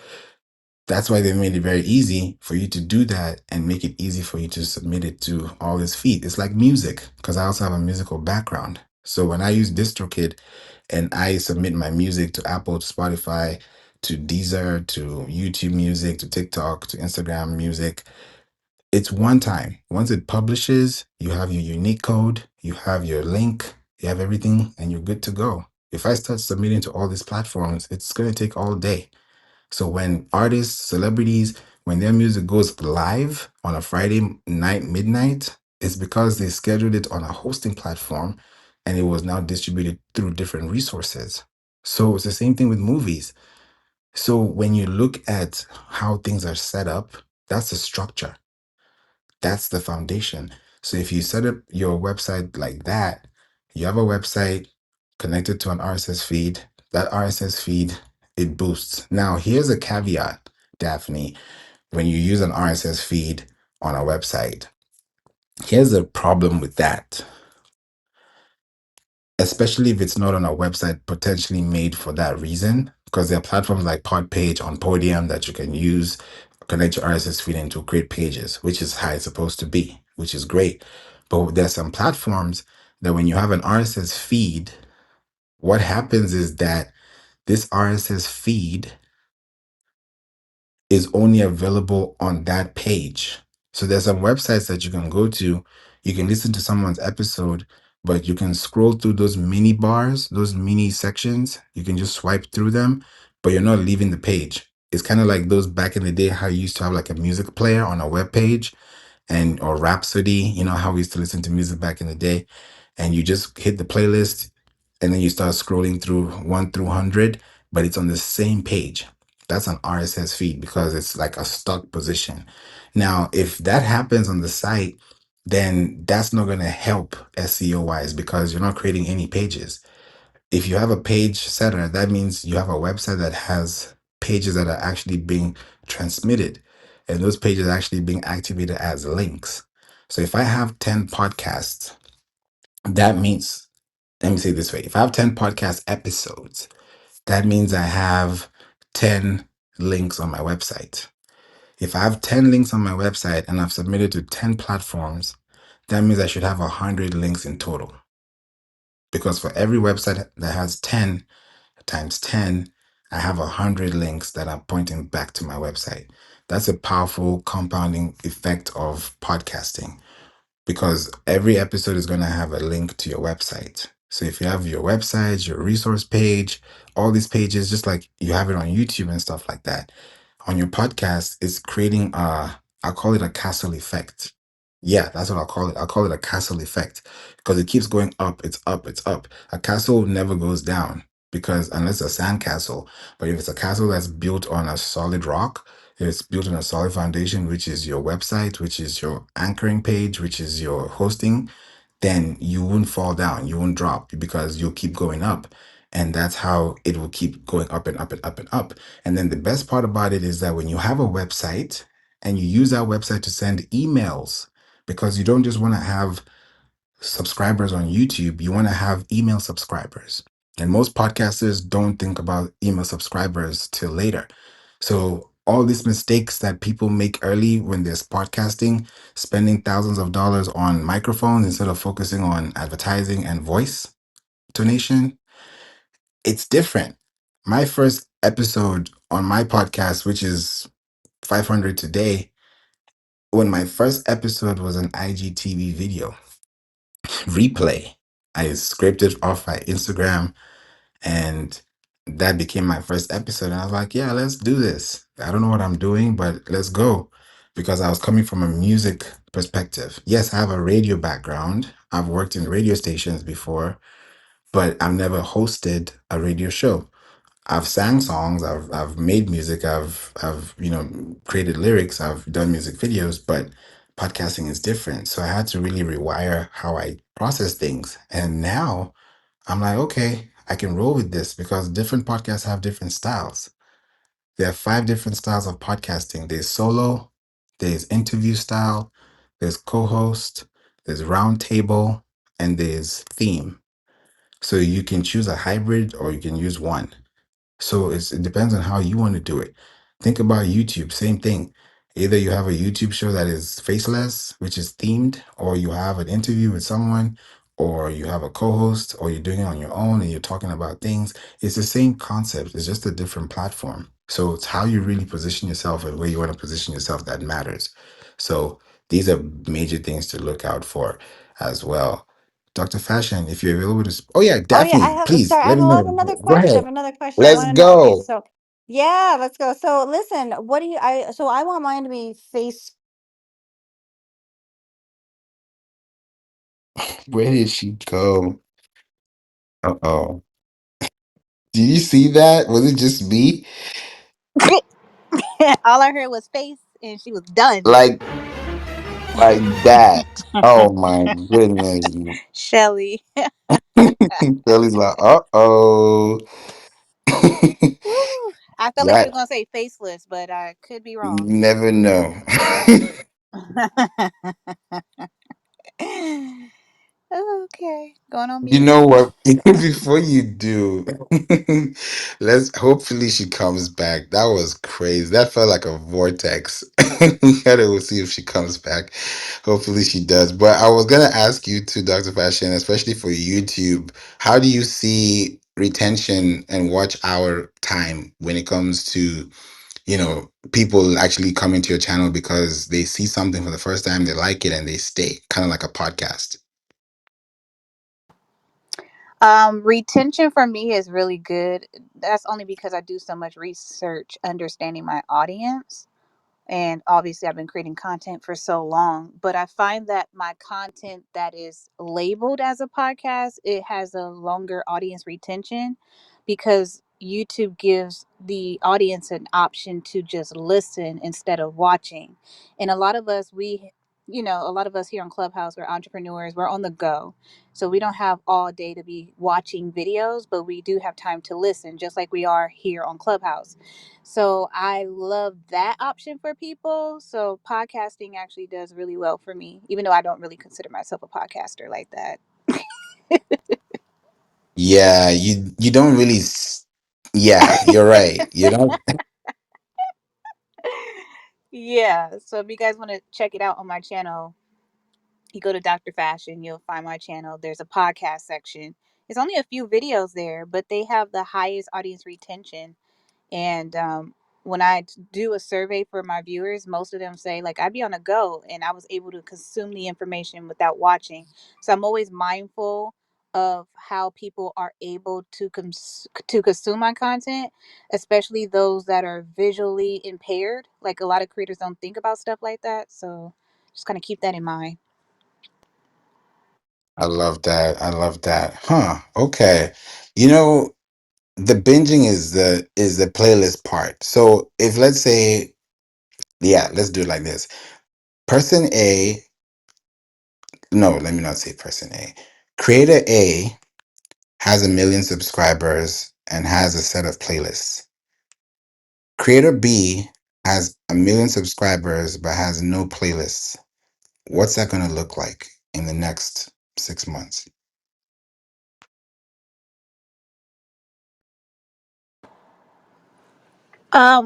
That's why they made it very easy for you to do that and make it easy for you to submit it to all this feed. It's like music, because I also have a musical background. So when I use DistroKid and I submit my music to Apple, to Spotify, to Deezer to YouTube Music to TikTok to Instagram Music. It's one time. Once it publishes, you have your unique code, you have your link, you have everything, and you're good to go. If I start submitting to all these platforms, it's going to take all day. So when artists, celebrities, when their music goes live on a Friday night, midnight, it's because they scheduled it on a hosting platform and it was now distributed through different resources. So it's the same thing with movies. So when you look at how things are set up, that's the structure. That's the foundation. So if you set up your website like that, you have a website connected to an RSS feed. That RSS feed, it boosts. Now, here's a caveat, Daphne, when you use an RSS feed on a website. Here's the problem with that, especially if it's not on a website potentially made for that reason, because there are platforms like Podpage on Podium that you can use, connect your RSS feed into create pages, which is how it's supposed to be, which is great. But there's some platforms that when you have an RSS feed, what happens is that this RSS feed is only available on that page. So there's some websites that you can go to, you can listen to someone's episode, but you can scroll through those mini bars, those mini sections. You can just swipe through them, but you're not leaving the page. It's kind of like those back in the day how you used to have like a music player on a web page and or Rhapsody, you know how we used to listen to music back in the day, and you just hit the playlist and then you start scrolling through 1 through 100, but it's on the same page. That's an RSS feed because it's like a stuck position. Now, if that happens on the site, then that's not going to help SEO wise because you're not creating any pages. If you have a page setter, that means you have a website that has pages that are actually being transmitted, and those pages are actually being activated as links. So if I have 10 podcasts, that means, let me say it this way, if I have 10 podcast episodes, that means I have 10 links on my website. If I have 10 links on my website and I've submitted to 10 platforms, that means I should have 100 links in total. Because for every website that has 10 times 10, I have 100 links that are pointing back to my website. That's a powerful compounding effect of podcasting because every episode is going to have a link to your website. So if you have your website, your resource page, all these pages, just like you have it on YouTube and stuff like that, on your podcast, it's creating I'll call it a castle effect. Yeah, that's what I'll call it. I'll call it a castle effect because it keeps going up. It's up. It's up. A castle never goes down because unless it's a sand castle, but if it's a castle that's built on a solid rock, it's built on a solid foundation, which is your website, which is your anchoring page, which is your hosting, then you won't fall down. You won't drop because you'll keep going up. And that's how it will keep going up and up and up and up. And then the best part about it is that when you have a website and you use that website to send emails, because you don't just want to have subscribers on YouTube, you want to have email subscribers. And most podcasters don't think about email subscribers till later. So all these mistakes that people make early when there's podcasting, spending thousands of dollars on microphones instead of focusing on advertising and voice donation, it's different. My first episode on my podcast, which is 500 today, when my first episode was an IGTV video replay. I scraped it off my Instagram and that became my first episode. And I was like, yeah, let's do this. I don't know what I'm doing, but let's go. Because I was coming from a music perspective. Yes, I have a radio background. I've worked in radio stations before, but I've never hosted a radio show. I've sang songs, I've made music, I've created lyrics, I've done music videos, but podcasting is different. So I had to really rewire how I process things. And now I'm like, okay, I can roll with this because different podcasts have different styles. There are 5 different styles of podcasting. There's solo, there's interview style, there's co-host, there's roundtable, and there's theme. So you can choose a hybrid or you can use one. So it depends on how you want to do it. Think about YouTube, same thing. Either you have a YouTube show that is faceless, which is themed, or you have an interview with someone, or you have a co-host, or you're doing it on your own and you're talking about things, it's the same concept. It's just a different platform. So it's how you really position yourself and where you want to position yourself that matters. So these are major things to look out for as well. Dr. Fashion, if you're available to, oh yeah, Oh yeah, I Daphne, have please sorry, I let have me a know. another Go question. I ahead. have another question. I Let's want to know. Okay, go. so yeah, let's go. So listen, what do you I so I want mine to be face Where did she go? Uh-oh. Did you see that? Was it just me? All I heard was face, and she was done. Like like that. Oh my goodness. Shelly. Kelly's like, uh-oh. Woo. I felt like she was That gonna say faceless, but I could be you wrong. never know. Okay, going on You mute. know what? Before you do, let's hopefully she comes back. That was crazy. That felt like a vortex. We gotta see if she comes back. Hopefully she does. But I was gonna ask you too, Dr. Fashion, especially for YouTube, how do you see retention and watch hour time when it comes to, people actually coming to your channel because they see something for the first time, they like it, and they stay, kind of like a podcast? Retention for me is really good. That's only because I do so much research understanding my audience. And obviously I've been creating content for so long, but I find that my content that is labeled as a podcast, it has a longer audience retention because YouTube gives the audience an option to just listen instead of watching. And a lot of us, a lot of us here on Clubhouse, we're entrepreneurs, we're on the go. So we don't have all day to be watching videos, but we do have time to listen, just like we are here on Clubhouse. So I love that option for people. So podcasting actually does really well for me, even though I don't really consider myself a podcaster like that. Yeah, you don't really yeah, you're right. You don't. Yeah. So if you guys want to check it out on my channel, you go to Dr. Fashion, you'll find my channel. There's a podcast section. It's only a few videos there, but they have the highest audience retention. And when I do a survey for my viewers, most of them say, like, I'd be on a go and I was able to consume the information without watching. So I'm always mindful of how people are able to consume my content, especially those that are visually impaired. Like a lot of creators don't think about stuff like that. So just kind of keep that in mind. I love that. I love that. Huh. Okay. You know, the binging is the playlist part. So if, let's say, yeah, let's do it like this. Person A, no, let me not say person A. Creator A has 1 million subscribers and has a set of playlists. Creator B has 1 million subscribers but has no playlists. What's that going to look like in the next 6 months?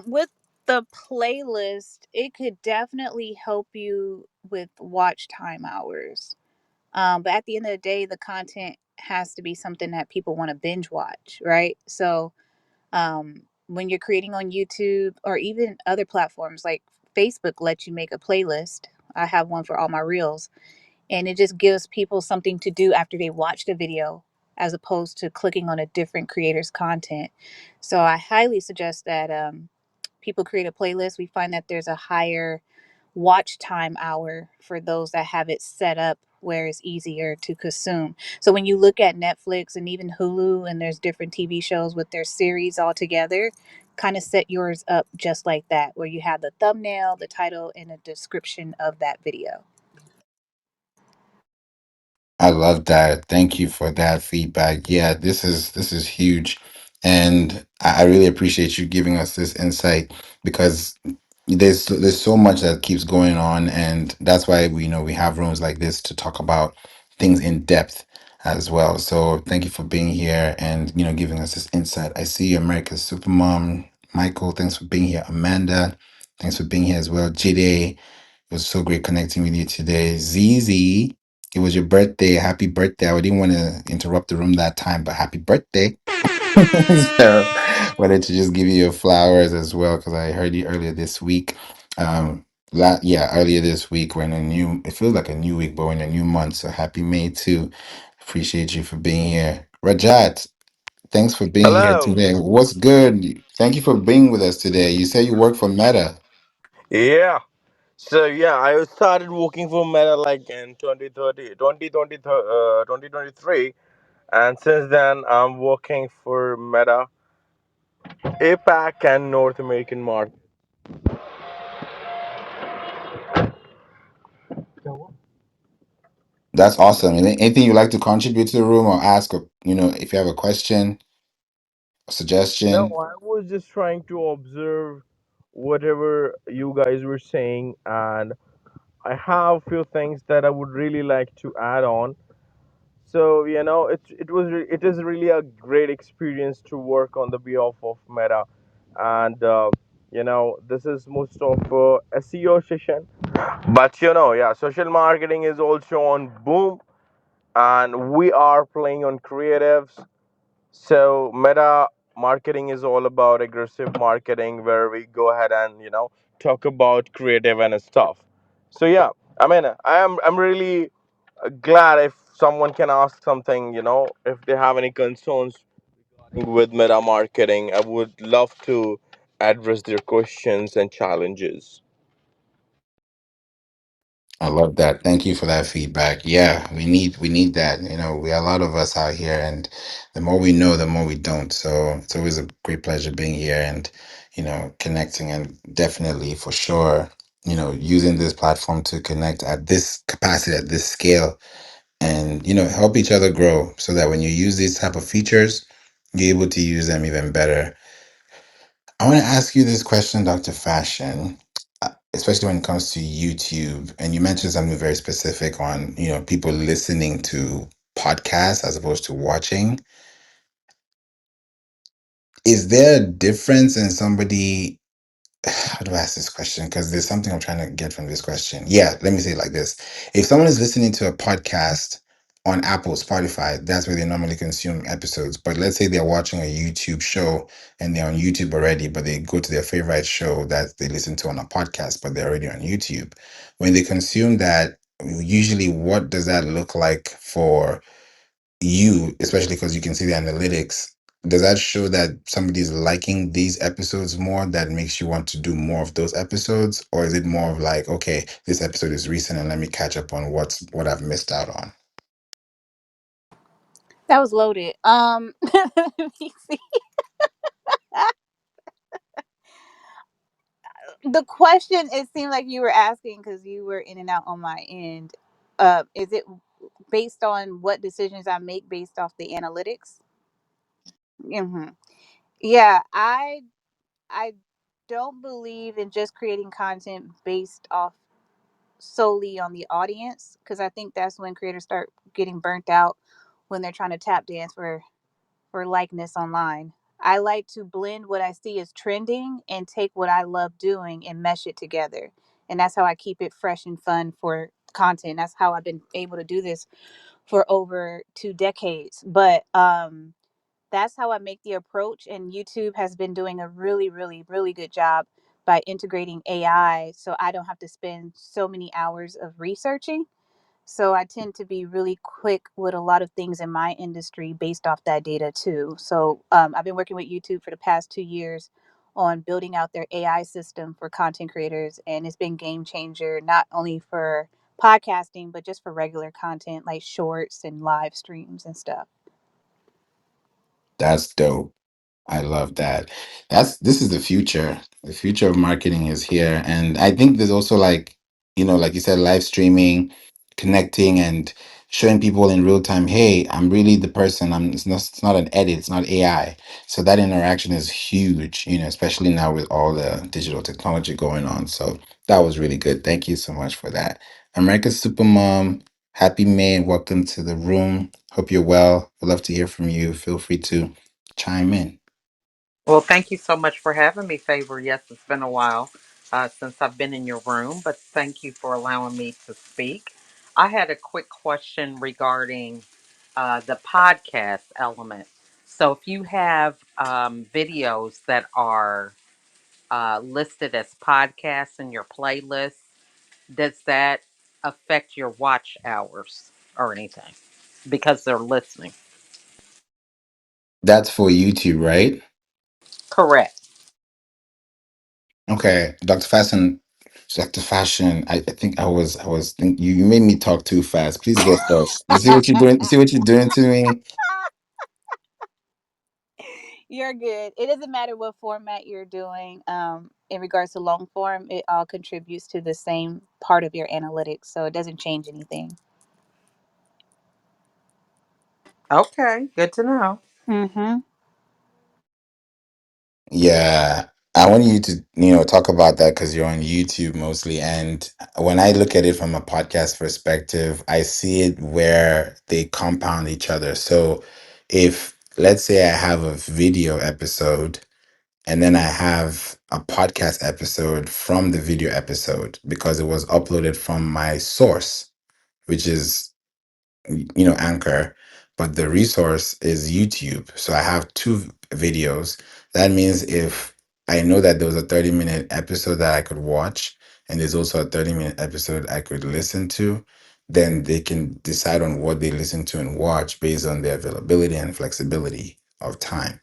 With the playlist, it could definitely help you with watch time hours. But at the end of the day, the content has to be something that people want to binge watch, right? So when you're creating on YouTube or even other platforms like Facebook, lets you make a playlist. I have one for all my reels, and it just gives people something to do after they watch the video as opposed to clicking on a different creator's content. So I highly suggest that people create a playlist. We find that there's a higher watch time hour for those that have it set up where it's easier to consume. So when you look at Netflix and even Hulu, and there's different TV shows with their series all together, kind of set yours up just like that, where you have the thumbnail, the title, and a description of that video. I love that. Thank you for that feedback. Yeah, this is huge, and I really appreciate you giving us this insight because there's so much that keeps going on, and that's why we have rooms like this to talk about things in depth as well. So thank you for being here and giving us this insight. I see you, America's Supermom. Michael, thanks for being here. Amanda, thanks for being here as well. Jide, it was so great connecting with you today. Zizi. It was your birthday. Happy birthday. I didn't want to interrupt the room that time, but happy birthday. So wanted to just give you your flowers as well because I heard you earlier this week. Yeah, earlier this week we're in a new. It feels like a new week, but we're in a new month. So happy May too. Appreciate you for being here, Rajat. Thanks for being here Hello. today. What's good? Thank you for being with us today. You say you work for Meta. Yeah. So yeah, I started working for Meta like in 2023, and since then I'm working for Meta APAC and North American market. That's awesome. Anything you'd like to contribute to the room or ask, or if you have a question, a No, suggestion? I was just trying to observe whatever you guys were saying, and I have few things that I would really like to add on. So it is really a great experience to work on the behalf of Meta, and this is most of SEO session. But yeah, social marketing is also on boom, and we are playing on creatives. So Meta marketing is all about aggressive marketing, where we go ahead and talk about creative and stuff. So yeah, I mean, I'm really glad if someone can ask something, if they have any concerns with meta marketing. I would love to address their questions and challenges. I love that. Thank you for that feedback. Yeah, we need that. We are a lot of us out here, and the more we know, the more we don't. So it's always a great pleasure being here and connecting, and definitely for sure, using this platform to connect at this capacity, at this scale, and help each other grow, so that when you use these type of features, you're able to use them even better. I want to ask you this question, Dr. Fashion, especially when it comes to YouTube. And you mentioned something very specific on, people listening to podcasts as opposed to watching. Is there a difference in somebody? How do I ask this question? Because there's something I'm trying to get from this question. Yeah, let me say it like this. If someone is listening to a podcast on Apple, Spotify, that's where they normally consume episodes. But let's say they're watching a YouTube show and they're on YouTube already, but they go to their favorite show that they listen to on a podcast, but they're already on YouTube. When they consume that, usually what does that look like for you, especially because you can see the analytics? Does that show that somebody's liking these episodes more, that makes you want to do more of those episodes? Or is it more of like, okay, this episode is recent and let me catch up on what I've missed out on? That was loaded. Let me see. The question, it seemed like you were asking because you were in and out on my end. Is it based on what decisions I make based off the analytics? Hmm. Yeah, I don't believe in just creating content based off solely on the audience, because I think that's when creators start getting burnt out when they're trying to tap dance for likeness online. I like to blend what I see as trending and take what I love doing and mesh it together. And that's how I keep it fresh and fun for content. That's how I've been able to do this for over 2 decades. But that's how I make the approach. And YouTube has been doing a really, really, really good job by integrating AI, so I don't have to spend so many hours of researching. So I tend to be really quick with a lot of things in my industry based off that data too. So I've been working with YouTube for the past 2 years on building out their AI system for content creators, and it's been game changer not only for podcasting but just for regular content like shorts and live streams and stuff. That's dope. I love that. This is the future. The future of marketing is here. And I think there's also like, like you said, live streaming, connecting and showing people in real time, hey, I'm really the person. It's not an edit, it's not AI. So that interaction is huge, especially now with all the digital technology going on. So that was really good. Thank you so much for that. America's Supermom, happy May and welcome to the room. Hope you're well. We'd love to hear from you. Feel free to chime in. Well, thank you so much for having me, Favor. Yes, it's been a while since I've been in your room, but thank you for allowing me to speak. I had a quick question regarding the podcast element. So, if you have videos that are listed as podcasts in your playlist, does that affect your watch hours or anything because they're listening? That's for YouTube, right? Correct. Okay, Dr. Fashion, Dr. Fashion. I think you made me talk too fast. Please go first. You see what you're doing? You see what you're doing to me? You're good. It doesn't matter what format you're doing. In regards to long form, it all contributes to the same part of your analytics, so it doesn't change anything. Okay, good to know. Mm-hmm. Yeah, I want you to, talk about that because you're on YouTube mostly. And when I look at it from a podcast perspective, I see it where they compound each other. So if, let's say, I have a video episode and then I have a podcast episode from the video episode because it was uploaded from my source, which is Anchor, but the resource is YouTube. So I have two videos. That means if I know that there was a 30-minute episode that I could watch, and there's also a 30-minute episode I could listen to, then they can decide on what they listen to and watch based on their availability and flexibility of time.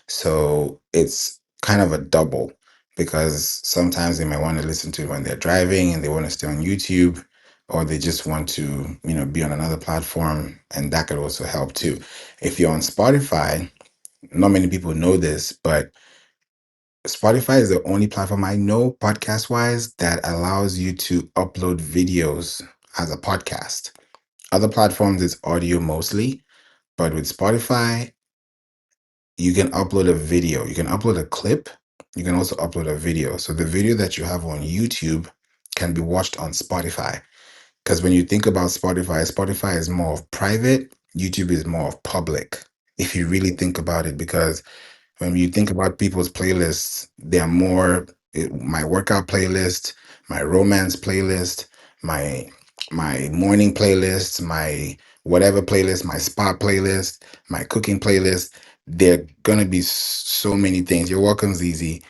So it's kind of a double because sometimes they might want to listen to it when they're driving and they want to stay on YouTube, or they just want to, be on another platform, and that could also help too. If you're on Spotify, not many people know this, but Spotify is the only platform I know podcast wise that allows you to upload videos as a podcast. Other platforms it's audio mostly, but with Spotify, you can upload a video, you can upload a clip, you can also upload a video. So the video that you have on YouTube can be watched on Spotify. Because when you think about Spotify, Spotify is more of private, YouTube is more of public, if you really think about it. Because when you think about people's playlists, they are more my workout playlist, my romance playlist, my morning playlist, my whatever playlist, my spa playlist, my cooking playlist. There gonna be so many things. You're welcome, Zizi.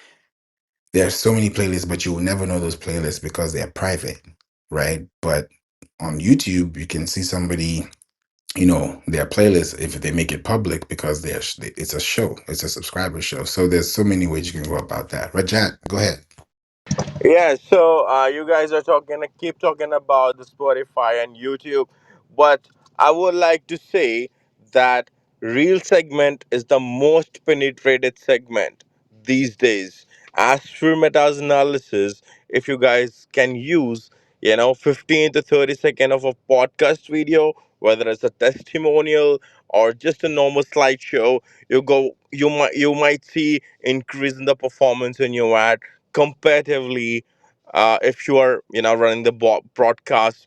There are so many playlists, but you will never know those playlists because they're private, right? But on YouTube, you can see somebody, their playlist if they make it public because it's a show, it's a subscriber show. So there's so many ways you can go about that. Rajat, go ahead. Yeah, so you guys are keep talking about the Spotify and YouTube, but I would like to say that Reel segment is the most penetrated segment these days. As for Meta's analysis, if you guys can use, 15 to 30 second of a podcast video, whether it's a testimonial or just a normal slideshow, you might see increase in the performance in your ad comparatively, if you are running the podcast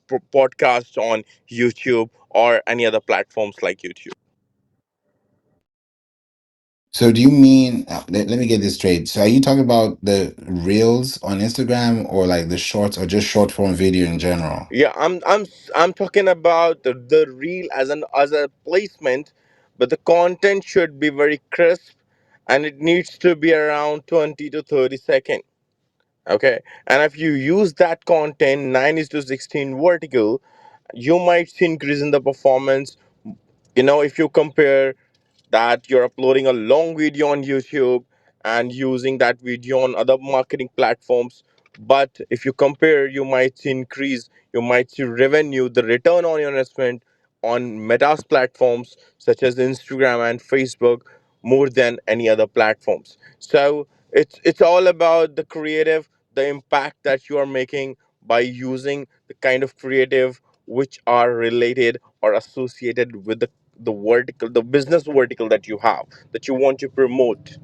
on YouTube or any other platforms like YouTube. So do you mean, let me get this straight. So are you talking about the reels on Instagram or like the shorts or just short form video in general? Yeah, I'm talking about the reel as a placement, but the content should be very crisp, and it needs to be around 20 to 30 seconds. Okay, and if you use that content 9 is to 16 vertical, you might see increase in the performance. If you compare that you're uploading a long video on YouTube and using that video on other marketing platforms. But if you compare, you might see increase, you might see revenue, the return on your investment on Meta's platforms such as Instagram and Facebook more than any other platforms. So it's all about the creative, the impact that you are making by using the kind of creative which are related or associated with the business vertical that you have, that you want to promote.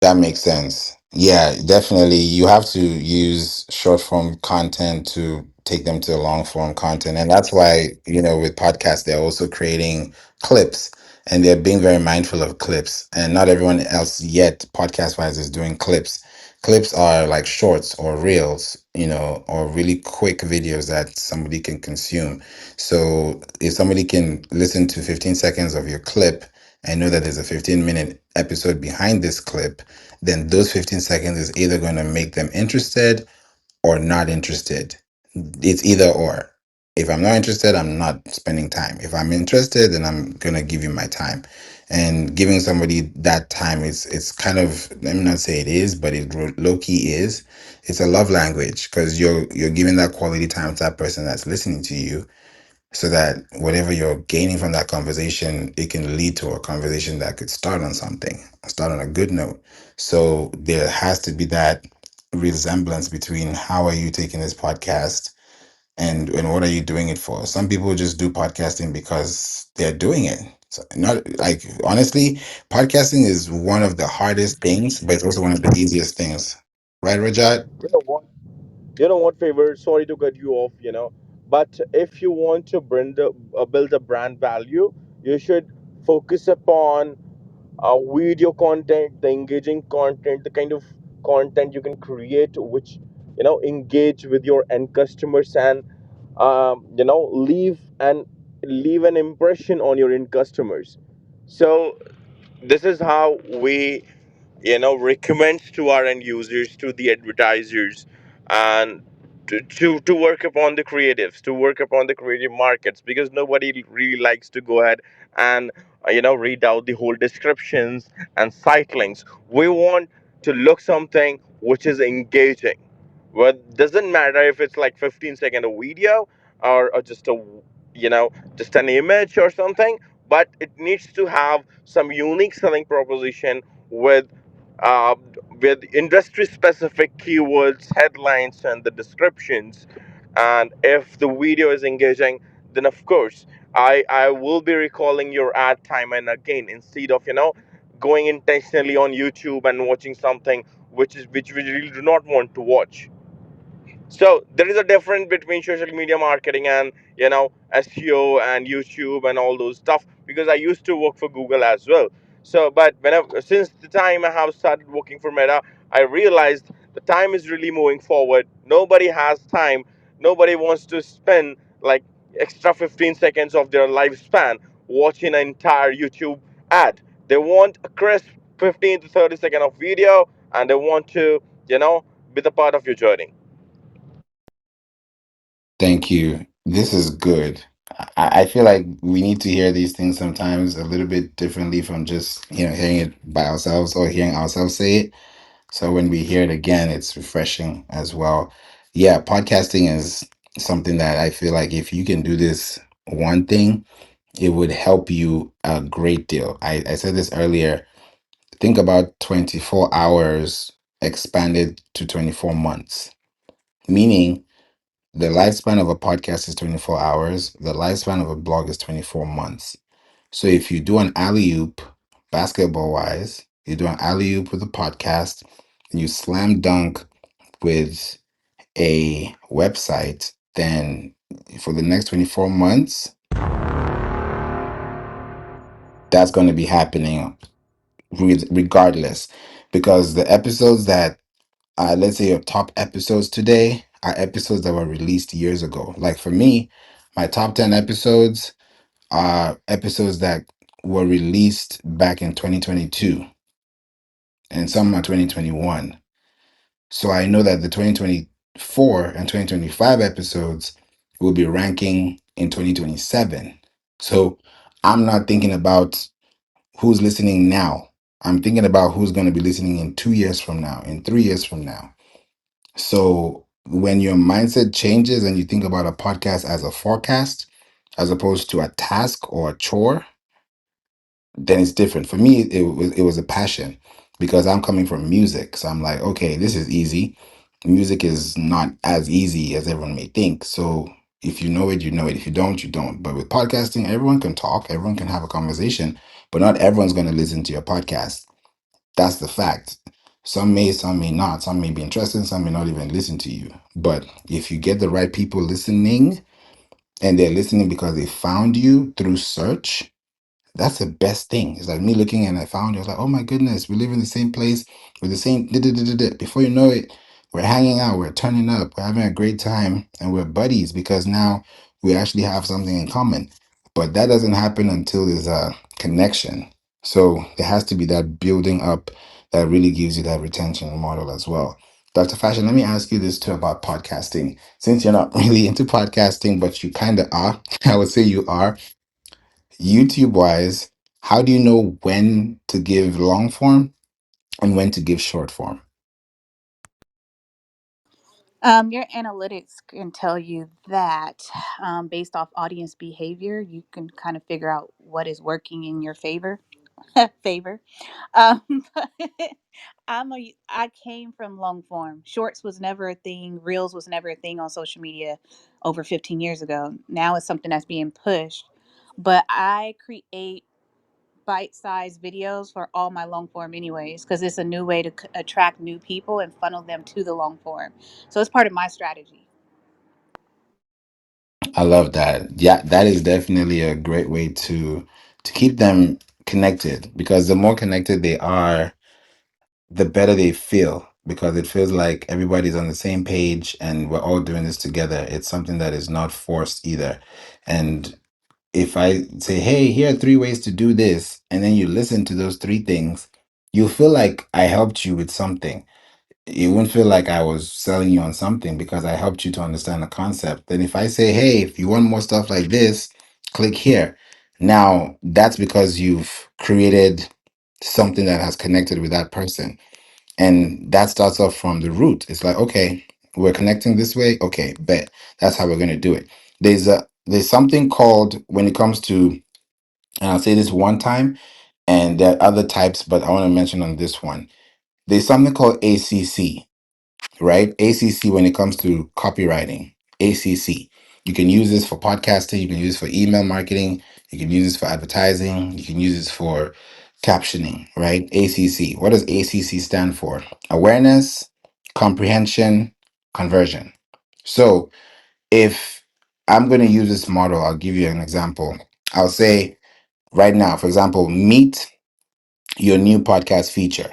That makes sense. Yeah, definitely. You have to use short form content to take them to long form content. And that's why, with podcasts, they're also creating clips and they're being very mindful of clips. And not everyone else yet, podcast wise, is doing clips. Clips are like shorts or reels, or really quick videos that somebody can consume. So if somebody can listen to 15 seconds of your clip and know that there's a 15-minute episode behind this clip, then those 15 seconds is either going to make them interested or not interested. It's either or. If I'm not interested, I'm not spending time. If I'm interested, then I'm gonna give you my time. And giving somebody that time is, it's kind of, let me not say it is, but it low key is. It's a love language because you're giving that quality time to that person that's listening to you, so that whatever you're gaining from that conversation, it can lead to a conversation that could start on something, start on a good note. So there has to be that resemblance between how are you taking this podcast and what are you doing it for. Some people just do podcasting because they're doing it. So not like, honestly, podcasting is one of the hardest things, but it's also one of the easiest things, right, Rajat? You know what? You know what, Favor? Sorry to cut you off. But if you want to build a brand value, you should focus upon video content, the engaging content, the kind of content you can create, which engage with your end customers and leave an impression on your end customers. So this is how we recommends to our end users, to the advertisers, and to work upon the creatives, to work upon the creative markets, because nobody really likes to go ahead and read out the whole descriptions and site links. We want to look something which is engaging. Well, doesn't matter if it's like 15 second of video, or just a just an image or something, but it needs to have some unique selling proposition with uh, industry specific keywords, headlines, and the descriptions. And if the video is engaging, then of course I will be recalling your ad time and again, instead of going intentionally on YouTube and watching something which we really do not want to watch. So there is a difference between social media marketing and SEO and YouTube and all those stuff, because I used to work for Google as well. So but since the time I have started working for Meta, I realized the time is really moving forward. Nobody has time. Nobody wants to spend like extra 15 seconds of their lifespan watching an entire YouTube ad. They want a crisp 15 to 30 second of video, and they want to be the part of your journey. Thank you. This is good. I feel like we need to hear these things sometimes a little bit differently from just, hearing it by ourselves or hearing ourselves say it. So when we hear it again, it's refreshing as well. Yeah, podcasting is something that I feel like if you can do this one thing, it would help you a great deal. I said this earlier. Think about 24 hours expanded to 24 months, meaning the lifespan of a podcast is 24 hours. The lifespan of a blog is 24 months. So if you do an alley oop, basketball wise, you do an alley oop with a podcast, and you slam dunk with a website, then for the next 24 months, that's going to be happening regardless. Because the episodes that, let's say your top episodes today, are episodes that were released years ago. Like for me, my top 10 episodes are episodes that were released back in 2022, and some are 2021. So I know that the 2024 and 2025 episodes will be ranking in 2027. So I'm not thinking about who's listening now. I'm thinking about who's going to be listening in 2 years from now, in 3 years from now. So when your mindset changes and you think about a podcast as a forecast, as opposed to a task or a chore, then it's different. For me, it was a passion because I'm coming from music. So I'm like, okay, this is easy. Music is not as easy as everyone may think. So if you know it, you know it. If you don't, you don't. But with podcasting, everyone can talk, everyone can have a conversation, but not everyone's going to listen to your podcast. That's the fact. Some may not. Some may be interested, some may not even listen to you. But if you get the right people listening, and they're listening because they found you through search, That's the best thing. It's like me looking and I found you. I was like, oh my goodness, we live in the same place with the same. Before you know it, we're hanging out, we're turning up, we're having a great time, and we're buddies because now we actually have something in common. But that doesn't happen until there's a connection. So there has to be that building up that really gives you that retention model as well. Dr. Fashion, let me ask you this too about podcasting. Since you're not really into podcasting, but you kind of are, I would say you are, YouTube wise, how do you know when to give long form and when to give short form? Your analytics can tell you that based off audience behavior, you can kind of figure out what is working in your favor. favor. Um, but I came from long form. Shorts was never a thing. Reels was never a thing on social media over 15 years ago. Now it's something that's being pushed. But I create bite-sized videos for all my long form anyways because it's a new way to attract new people and funnel them to the long form. So it's part of my strategy. I love that. Yeah, that is definitely a great way to keep them connected because the more connected they are, the better they feel because it feels like everybody's on the same page and we're all doing this together. It's something that is not forced either. And if I say, hey, here are three ways to do this, and then you listen to those three things, you feel like I helped you with something. You won't feel like I was selling you on something because I helped you to understand the concept. Then if I say, hey, if you want more stuff like this, click here. Now that's because you've created something that has connected with that person. And that starts off from the root. It's like, okay, we're connecting this way. Okay, bet. That's how we're going to do it. There's something called when it comes to, and I'll say this one time, and there are other types, but I want to mention on this one. There's something called ACC, right? ACC when it comes to copywriting. ACC. You can use this for podcasting. You can use it for email marketing. You can use this for advertising. You can use this for captioning, right? ACC. What does ACC stand for? Awareness, comprehension, conversion. So if I'm going to use this model, I'll give you an example. I'll say right now, for example, meet your new podcast feature,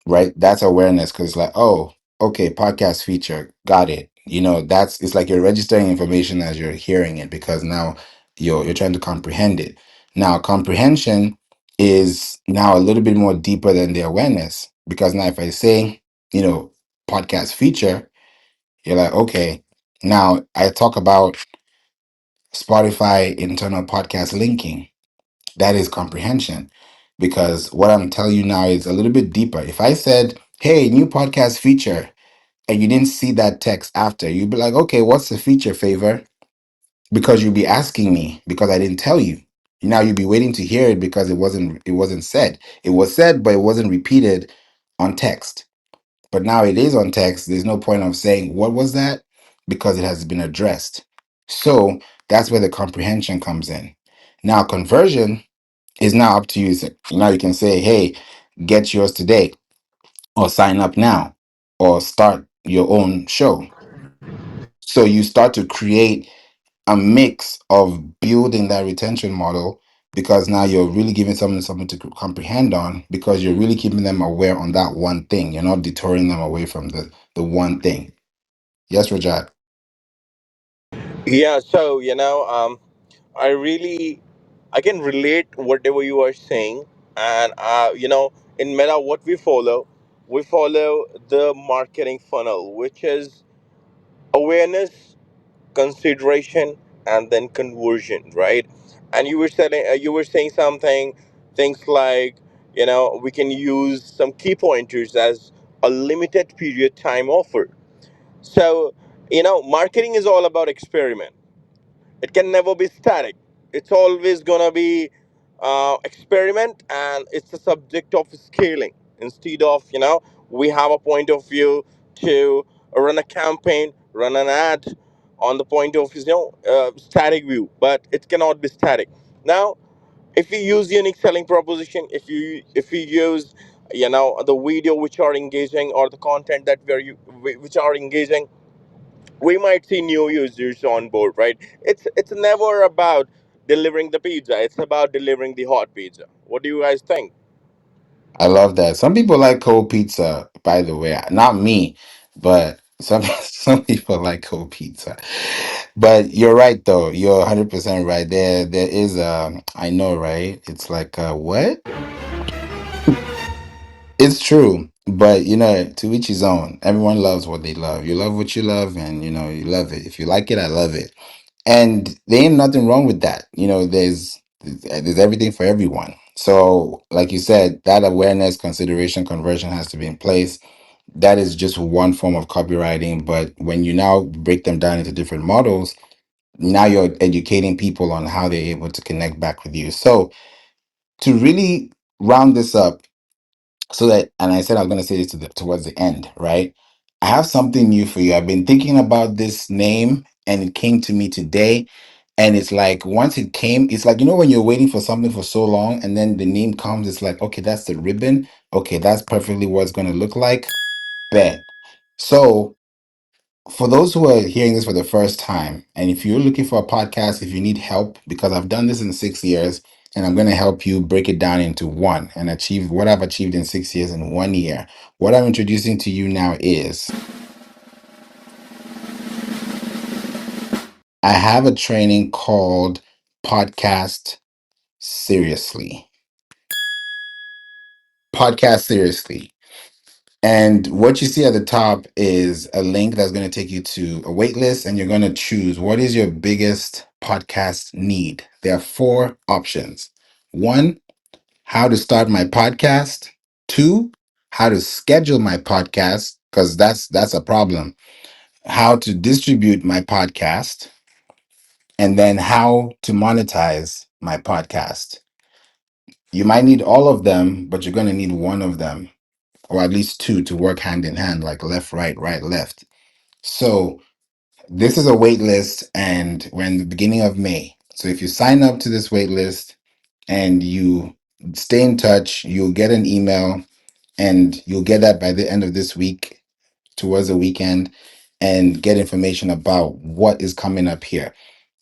right? That's awareness because it's like, oh, okay, podcast feature, got it. That's it's like you're registering information as you're hearing it because now you're trying to comprehend it. Now, comprehension is now a little bit more deeper than the awareness because now if I say, podcast feature, you're like, okay, now I talk about Spotify internal podcast linking. That is comprehension because what I'm telling you now is a little bit deeper. If I said, hey, new podcast feature, and you didn't see that text after, you'd be like, okay, what's the feature favor? Because you'd be asking me because I didn't tell you. Now you'd be waiting to hear it because it wasn't said. It was said, but it wasn't repeated on text. But now it is on text. There's no point of saying what was that because it has been addressed. So that's where the comprehension comes in. Now conversion is now up to you. So now you can say, hey, get yours today, or sign up now, or start your own show. So you start to create a mix of building that retention model because now you're really giving someone something to comprehend on because you're really keeping them aware on that one thing. You're not detouring them away from the one thing. Yes, Rajat. Yeah, so I really I can relate whatever you are saying, and in Meta, what we follow the marketing funnel, which is awareness, consideration, and then conversion, right? And you were saying something, things like we can use some key pointers as a limited period time offer. So marketing is all about experiment. It can never be static. It's always gonna be experiment, and it's a subject of scaling. Instead of we have a point of view to run a campaign, run an ad on the point of static view, but it cannot be static. Now, if we use unique selling proposition, if we use the video which are engaging, or the content that which are engaging, we might see new users on board, right? It's never about delivering the pizza, it's about delivering the hot pizza. What do you guys think? I love that. Some people like cold pizza, by the way. Not me, but some some people like cold pizza. But you're right though. You're 100% right. There is I know, right? It's like what? It's true. But to each his own. Everyone loves what they love. You love what you love and you love it. If you like it, I love it. And there ain't nothing wrong with that. There's everything for everyone. So, like you said, that awareness, consideration, conversion has to be in place. That is just one form of copywriting. But when you now break them down into different models, now you're educating people on how they're able to connect back with you. So, to really round this up, so that, and I said I was going to say this towards the end, right? I have something new for you. I've been thinking about this name and it came to me today. And it's like, once it came, it's like, when you're waiting for something for so long and then the name comes, it's like, okay, that's the ribbon. Okay, that's perfectly what it's going to look like. Bet. So, for those who are hearing this for the first time, and if you're looking for a podcast, if you need help, because I've done this in 6 years, and I'm going to help you break it down into one and achieve what I've achieved in 6 years in 1 year. What I'm introducing to you now is I have a training called Podcast Seriously. Podcast Seriously. And what you see at the top is a link that's going to take you to a wait list, and you're going to choose what is your biggest podcast need. There are four options. One, how to start my podcast. Two, how to schedule my podcast, because that's a problem. How to distribute my podcast, and then how to monetize my podcast. You might need all of them, but you're going to need one of them, or at least two, to work hand in hand, like left, right, left. So this is a wait list, and we're in the beginning of May. So if you sign up to this wait list and you stay in touch, you'll get an email, and you'll get that by the end of this week, towards the weekend, and get information about what is coming up here.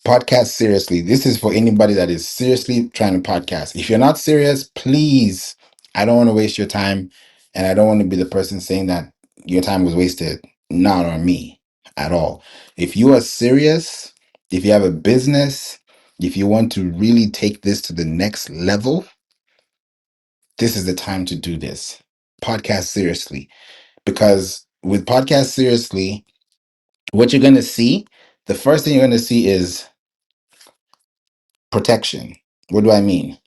Podcast seriously. This is for anybody that is seriously trying to podcast. If you're not serious, please, I don't want to waste your time. And I don't want to be the person saying that your time was wasted. Not on me at all. If you are serious, if you have a business, if you want to really take this to the next level, this is the time to do this. Podcast seriously. Because with podcast seriously, what you're going to see, the first thing you're going to see is protection. What do I mean?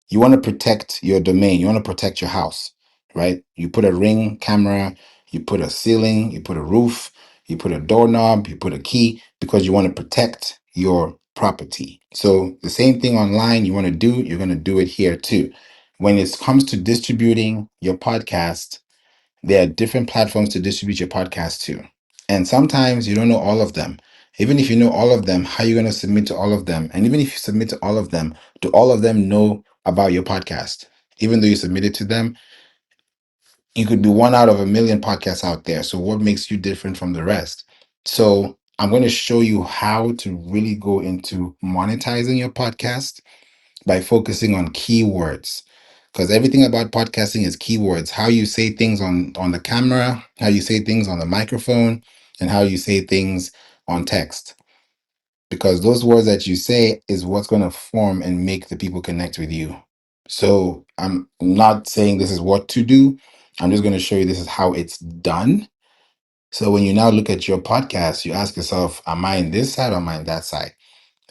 You want to protect your domain. You want to protect your house, right? You put a ring camera, you put a ceiling, you put a roof, you put a doorknob, you put a key, because you want to protect your property. So the same thing online you want to do, you're going to do it here too. When it comes to distributing your podcast, there are different platforms to distribute your podcast to. And sometimes you don't know all of them. Even if you know all of them, how are you going to submit to all of them? And even if you submit to all of them, do all of them know about your podcast? Even though you submitted to them, you could be one out of a million podcasts out there. So what makes you different from the rest? So I'm going to show you how to really go into monetizing your podcast by focusing on keywords, because everything about podcasting is keywords. How you say things on the camera, how you say things on the microphone, and how you say things on text, because those words that you say is what's going to form and make the people connect with you. So I'm not saying this is what to do, I'm just going to show you this is how it's done. So when you now look at your podcast, you ask yourself, am I in this side or am I in that side?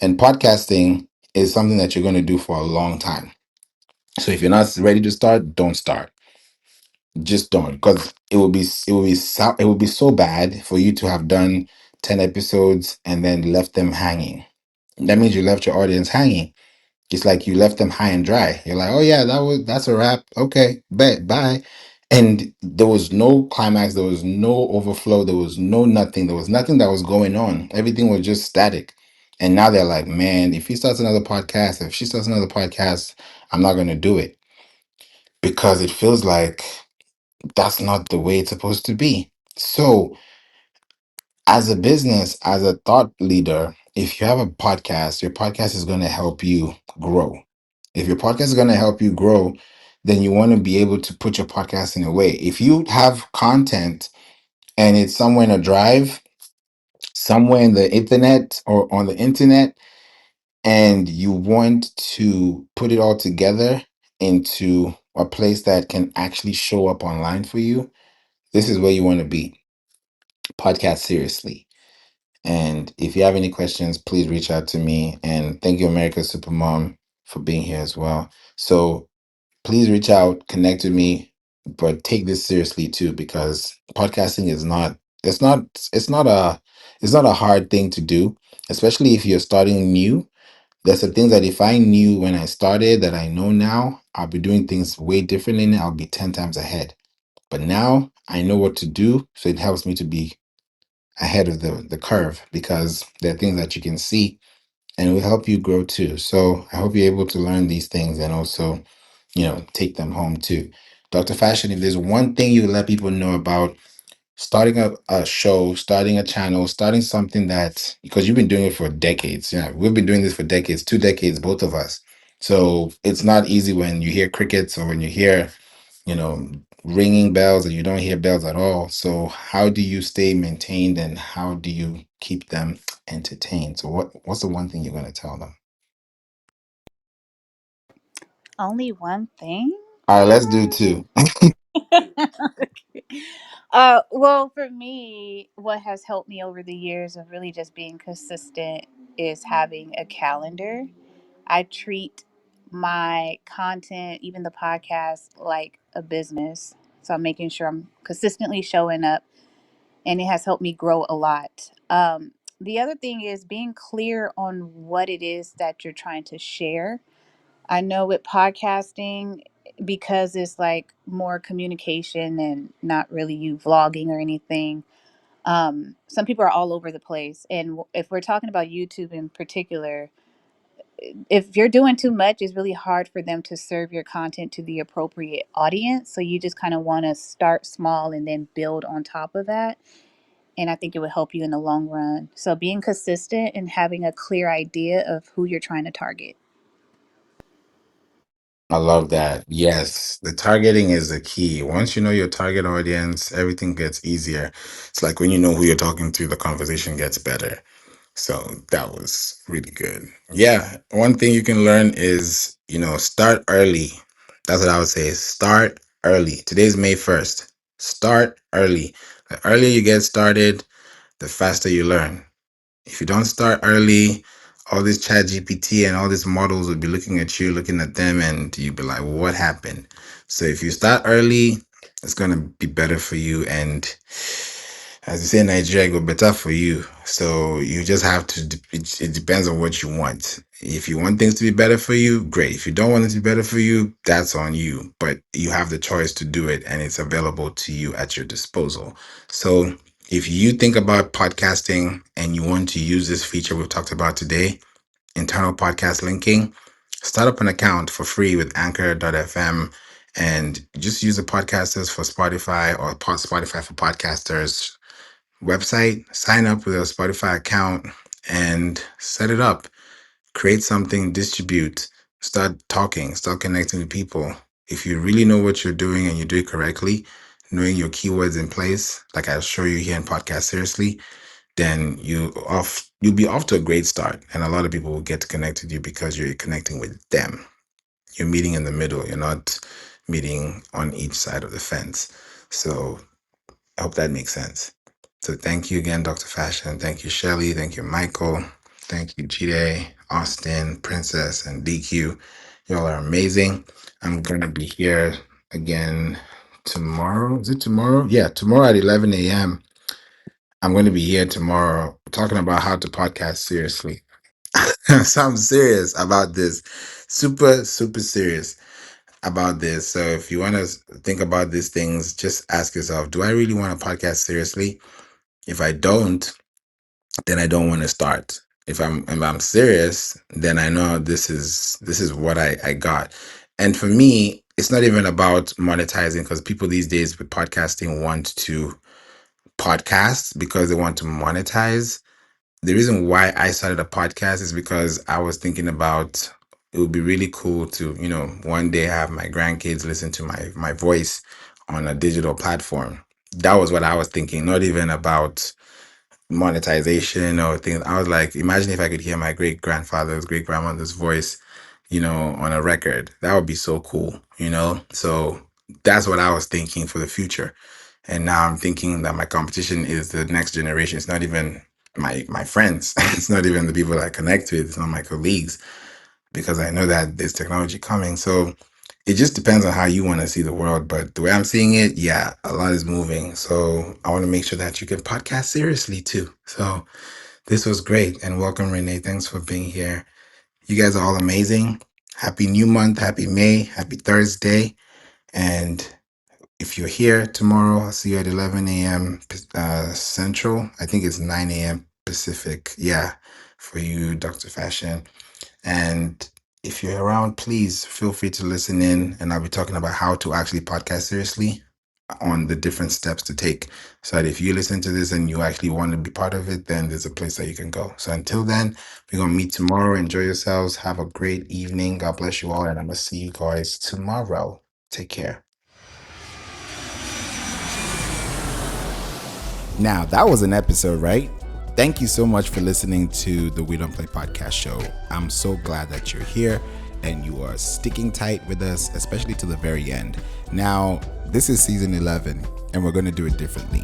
And podcasting is something that you're going to do for a long time. So if you're not ready to start, don't start. Just don't, because it will be so bad for you to have done 10 episodes and then left them hanging. That means you left your audience hanging. It's like you left them high and dry. You're like, oh yeah, that's a wrap. Okay, bet, bye. And there was no climax, there was no overflow, there was no nothing, there was nothing that was going on. Everything was just static. And now they're like, man, if he starts another podcast, if she starts another podcast, I'm not gonna do it, because it feels like that's not the way it's supposed to be. So as a business, as a thought leader, if you have a podcast, your podcast is going to help you grow. If your podcast is going to help you grow, then you want to be able to put your podcast in a way. If you have content and it's somewhere in a drive, somewhere in the internet or on the internet, and you want to put it all together into a place that can actually show up online for you, this is where you want to be. Podcast seriously. And if you have any questions, please reach out to me. And thank you, America's Supermom, for being here as well. So please reach out, connect with me, but take this seriously too, because podcasting is not it's not it's not a hard thing to do, especially if you're starting new. There's some things that if I knew when I started that I know now, I'll be doing things way differently and I'll be 10 times ahead. But now I know what to do, so it helps me to be ahead of the curve because there are things that you can see and it will help you grow too. So I hope you're able to learn these things and also, take them home too. Dr. Fashion, if there's one thing you let people know about starting a show, starting a channel, starting something that, because you've been doing it for decades. Yeah, we've been doing this for decades, 2 decades, both of us. So it's not easy when you hear crickets or when you hear ringing bells and you don't hear bells at all. So how do you stay maintained and how do you keep them entertained? So what's the one thing you're going to tell them? Only one thing? All right, let's do two. Well, for me, what has helped me over the years of really just being consistent is having a calendar. I treat my content, even the podcast, like a business. So I'm making sure I'm consistently showing up, and it has helped me grow a lot. The other thing is being clear on what it is that you're trying to share. I know with podcasting, because it's like more communication and not really you vlogging or anything, some people are all over the place. And if we're talking about YouTube in particular, if you're doing too much, it's really hard for them to serve your content to the appropriate audience. So you just kind of want to start small and then build on top of that. And I think it would help you in the long run. So being consistent and having a clear idea of who you're trying to target. I love that. Yes, the targeting is the key. Once you know your target audience, everything gets easier. It's like when you know who you're talking to, the conversation gets better. So that was really good. Yeah, one thing you can learn is, start early. That's what I would say. Start early. Today's May 1st. Start early. The earlier you get started, the faster you learn. If you don't start early, all this chat GPT and all these models will be looking at you, looking at them, and you'll be like, what happened? So if you start early, it's going to be better for you. And as you say in Nigeria, it go better for you. So you just have to, it depends on what you want. If you want things to be better for you, great. If you don't want it to be better for you, that's on you. But you have the choice to do it and it's available to you at your disposal. So if you think about podcasting and you want to use this feature we've talked about today, internal podcast linking, start up an account for free with anchor.fm and just use the podcasters for Spotify or Spotify for podcasters website, sign up with a Spotify account and set it up. Create something, distribute, start talking, start connecting with people. If you really know what you're doing and you do it correctly, knowing your keywords in place, like I show you here in Podcast Seriously, then you'll be off to a great start. And a lot of people will get to connect with you because you're connecting with them. You're meeting in the middle. You're not meeting on each side of the fence. So I hope that makes sense. So thank you again, Dr. Fashion. Thank you, Shelly. Thank you, Michael. Thank you, Jide, Austin, Princess, and DQ. Y'all are amazing. I'm going to be here again tomorrow. Is it tomorrow? Yeah, tomorrow at 11 a.m. I'm going to be here tomorrow talking about how to podcast seriously. So I'm serious about this. Super, super serious about this. So if you want to think about these things, just ask yourself, do I really want to podcast seriously? If I don't, then I don't want to start. If I'm serious, then I know this is what I got. And for me, it's not even about monetizing because people these days with podcasting want to podcasts because they want to monetize. The reason why I started a podcast is because I was thinking about it would be really cool to, one day have my grandkids listen to my voice on a digital platform. That was what I was thinking, not even about monetization or things. I was like, imagine if I could hear my great grandfather's great grandmother's voice, on a record. That would be so cool. So that's what I was thinking for the future. And now I'm thinking that my competition is the next generation. It's not even my friends. It's not even the people that I connect with. It's not my colleagues because I know that there's technology coming. So it just depends on how you want to see the world. But the way I'm seeing it, yeah, a lot is moving. So I want to make sure that you can podcast seriously too. So this was great. And welcome, Renee. Thanks for being here. You guys are all amazing. Happy new month. Happy May. Happy Thursday. And if you're here tomorrow, I'll see you at 11 a.m. Central. I think it's 9 a.m. Pacific. Yeah, for you, Dr. Fashion. And if you're around, please feel free to listen in. And I'll be talking about how to actually podcast seriously on the different steps to take. So that if you listen to this and you actually want to be part of it, then there's a place that you can go. So until then, we're going to meet tomorrow. Enjoy yourselves. Have a great evening. God bless you all. And I'm going to see you guys tomorrow. Take care. Now, that was an episode, right? Thank you so much for listening to the We Don't Play podcast show. I'm so glad that you're here and you are sticking tight with us, especially to the very end. Now, this is season 11 and we're going to do it differently.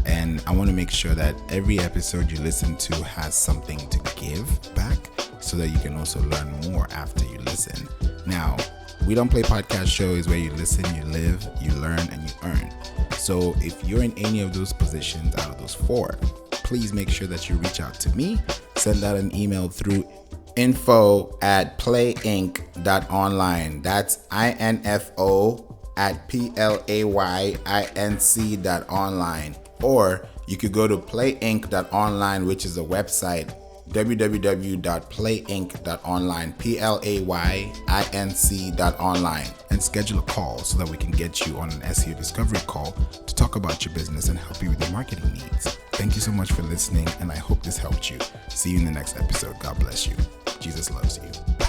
And I want to make sure that every episode you listen to has something to give back so that you can also learn more after you listen. Now, We Don't Play podcast show is where you listen, you live, you learn, and you earn. So if you're in any of those positions out of those four, please make sure that you reach out to me. Send out an email through info@playinc.online. That's info@playinc.online. Or you could go to playinc.online, which is a website, www.playinc.online, playinc.online, and schedule a call so that we can get you on an SEO discovery call to talk about your business and help you with your marketing needs. Thank you so much for listening, and I hope this helped you. See you in the next episode. God bless you. Jesus loves you. Bye.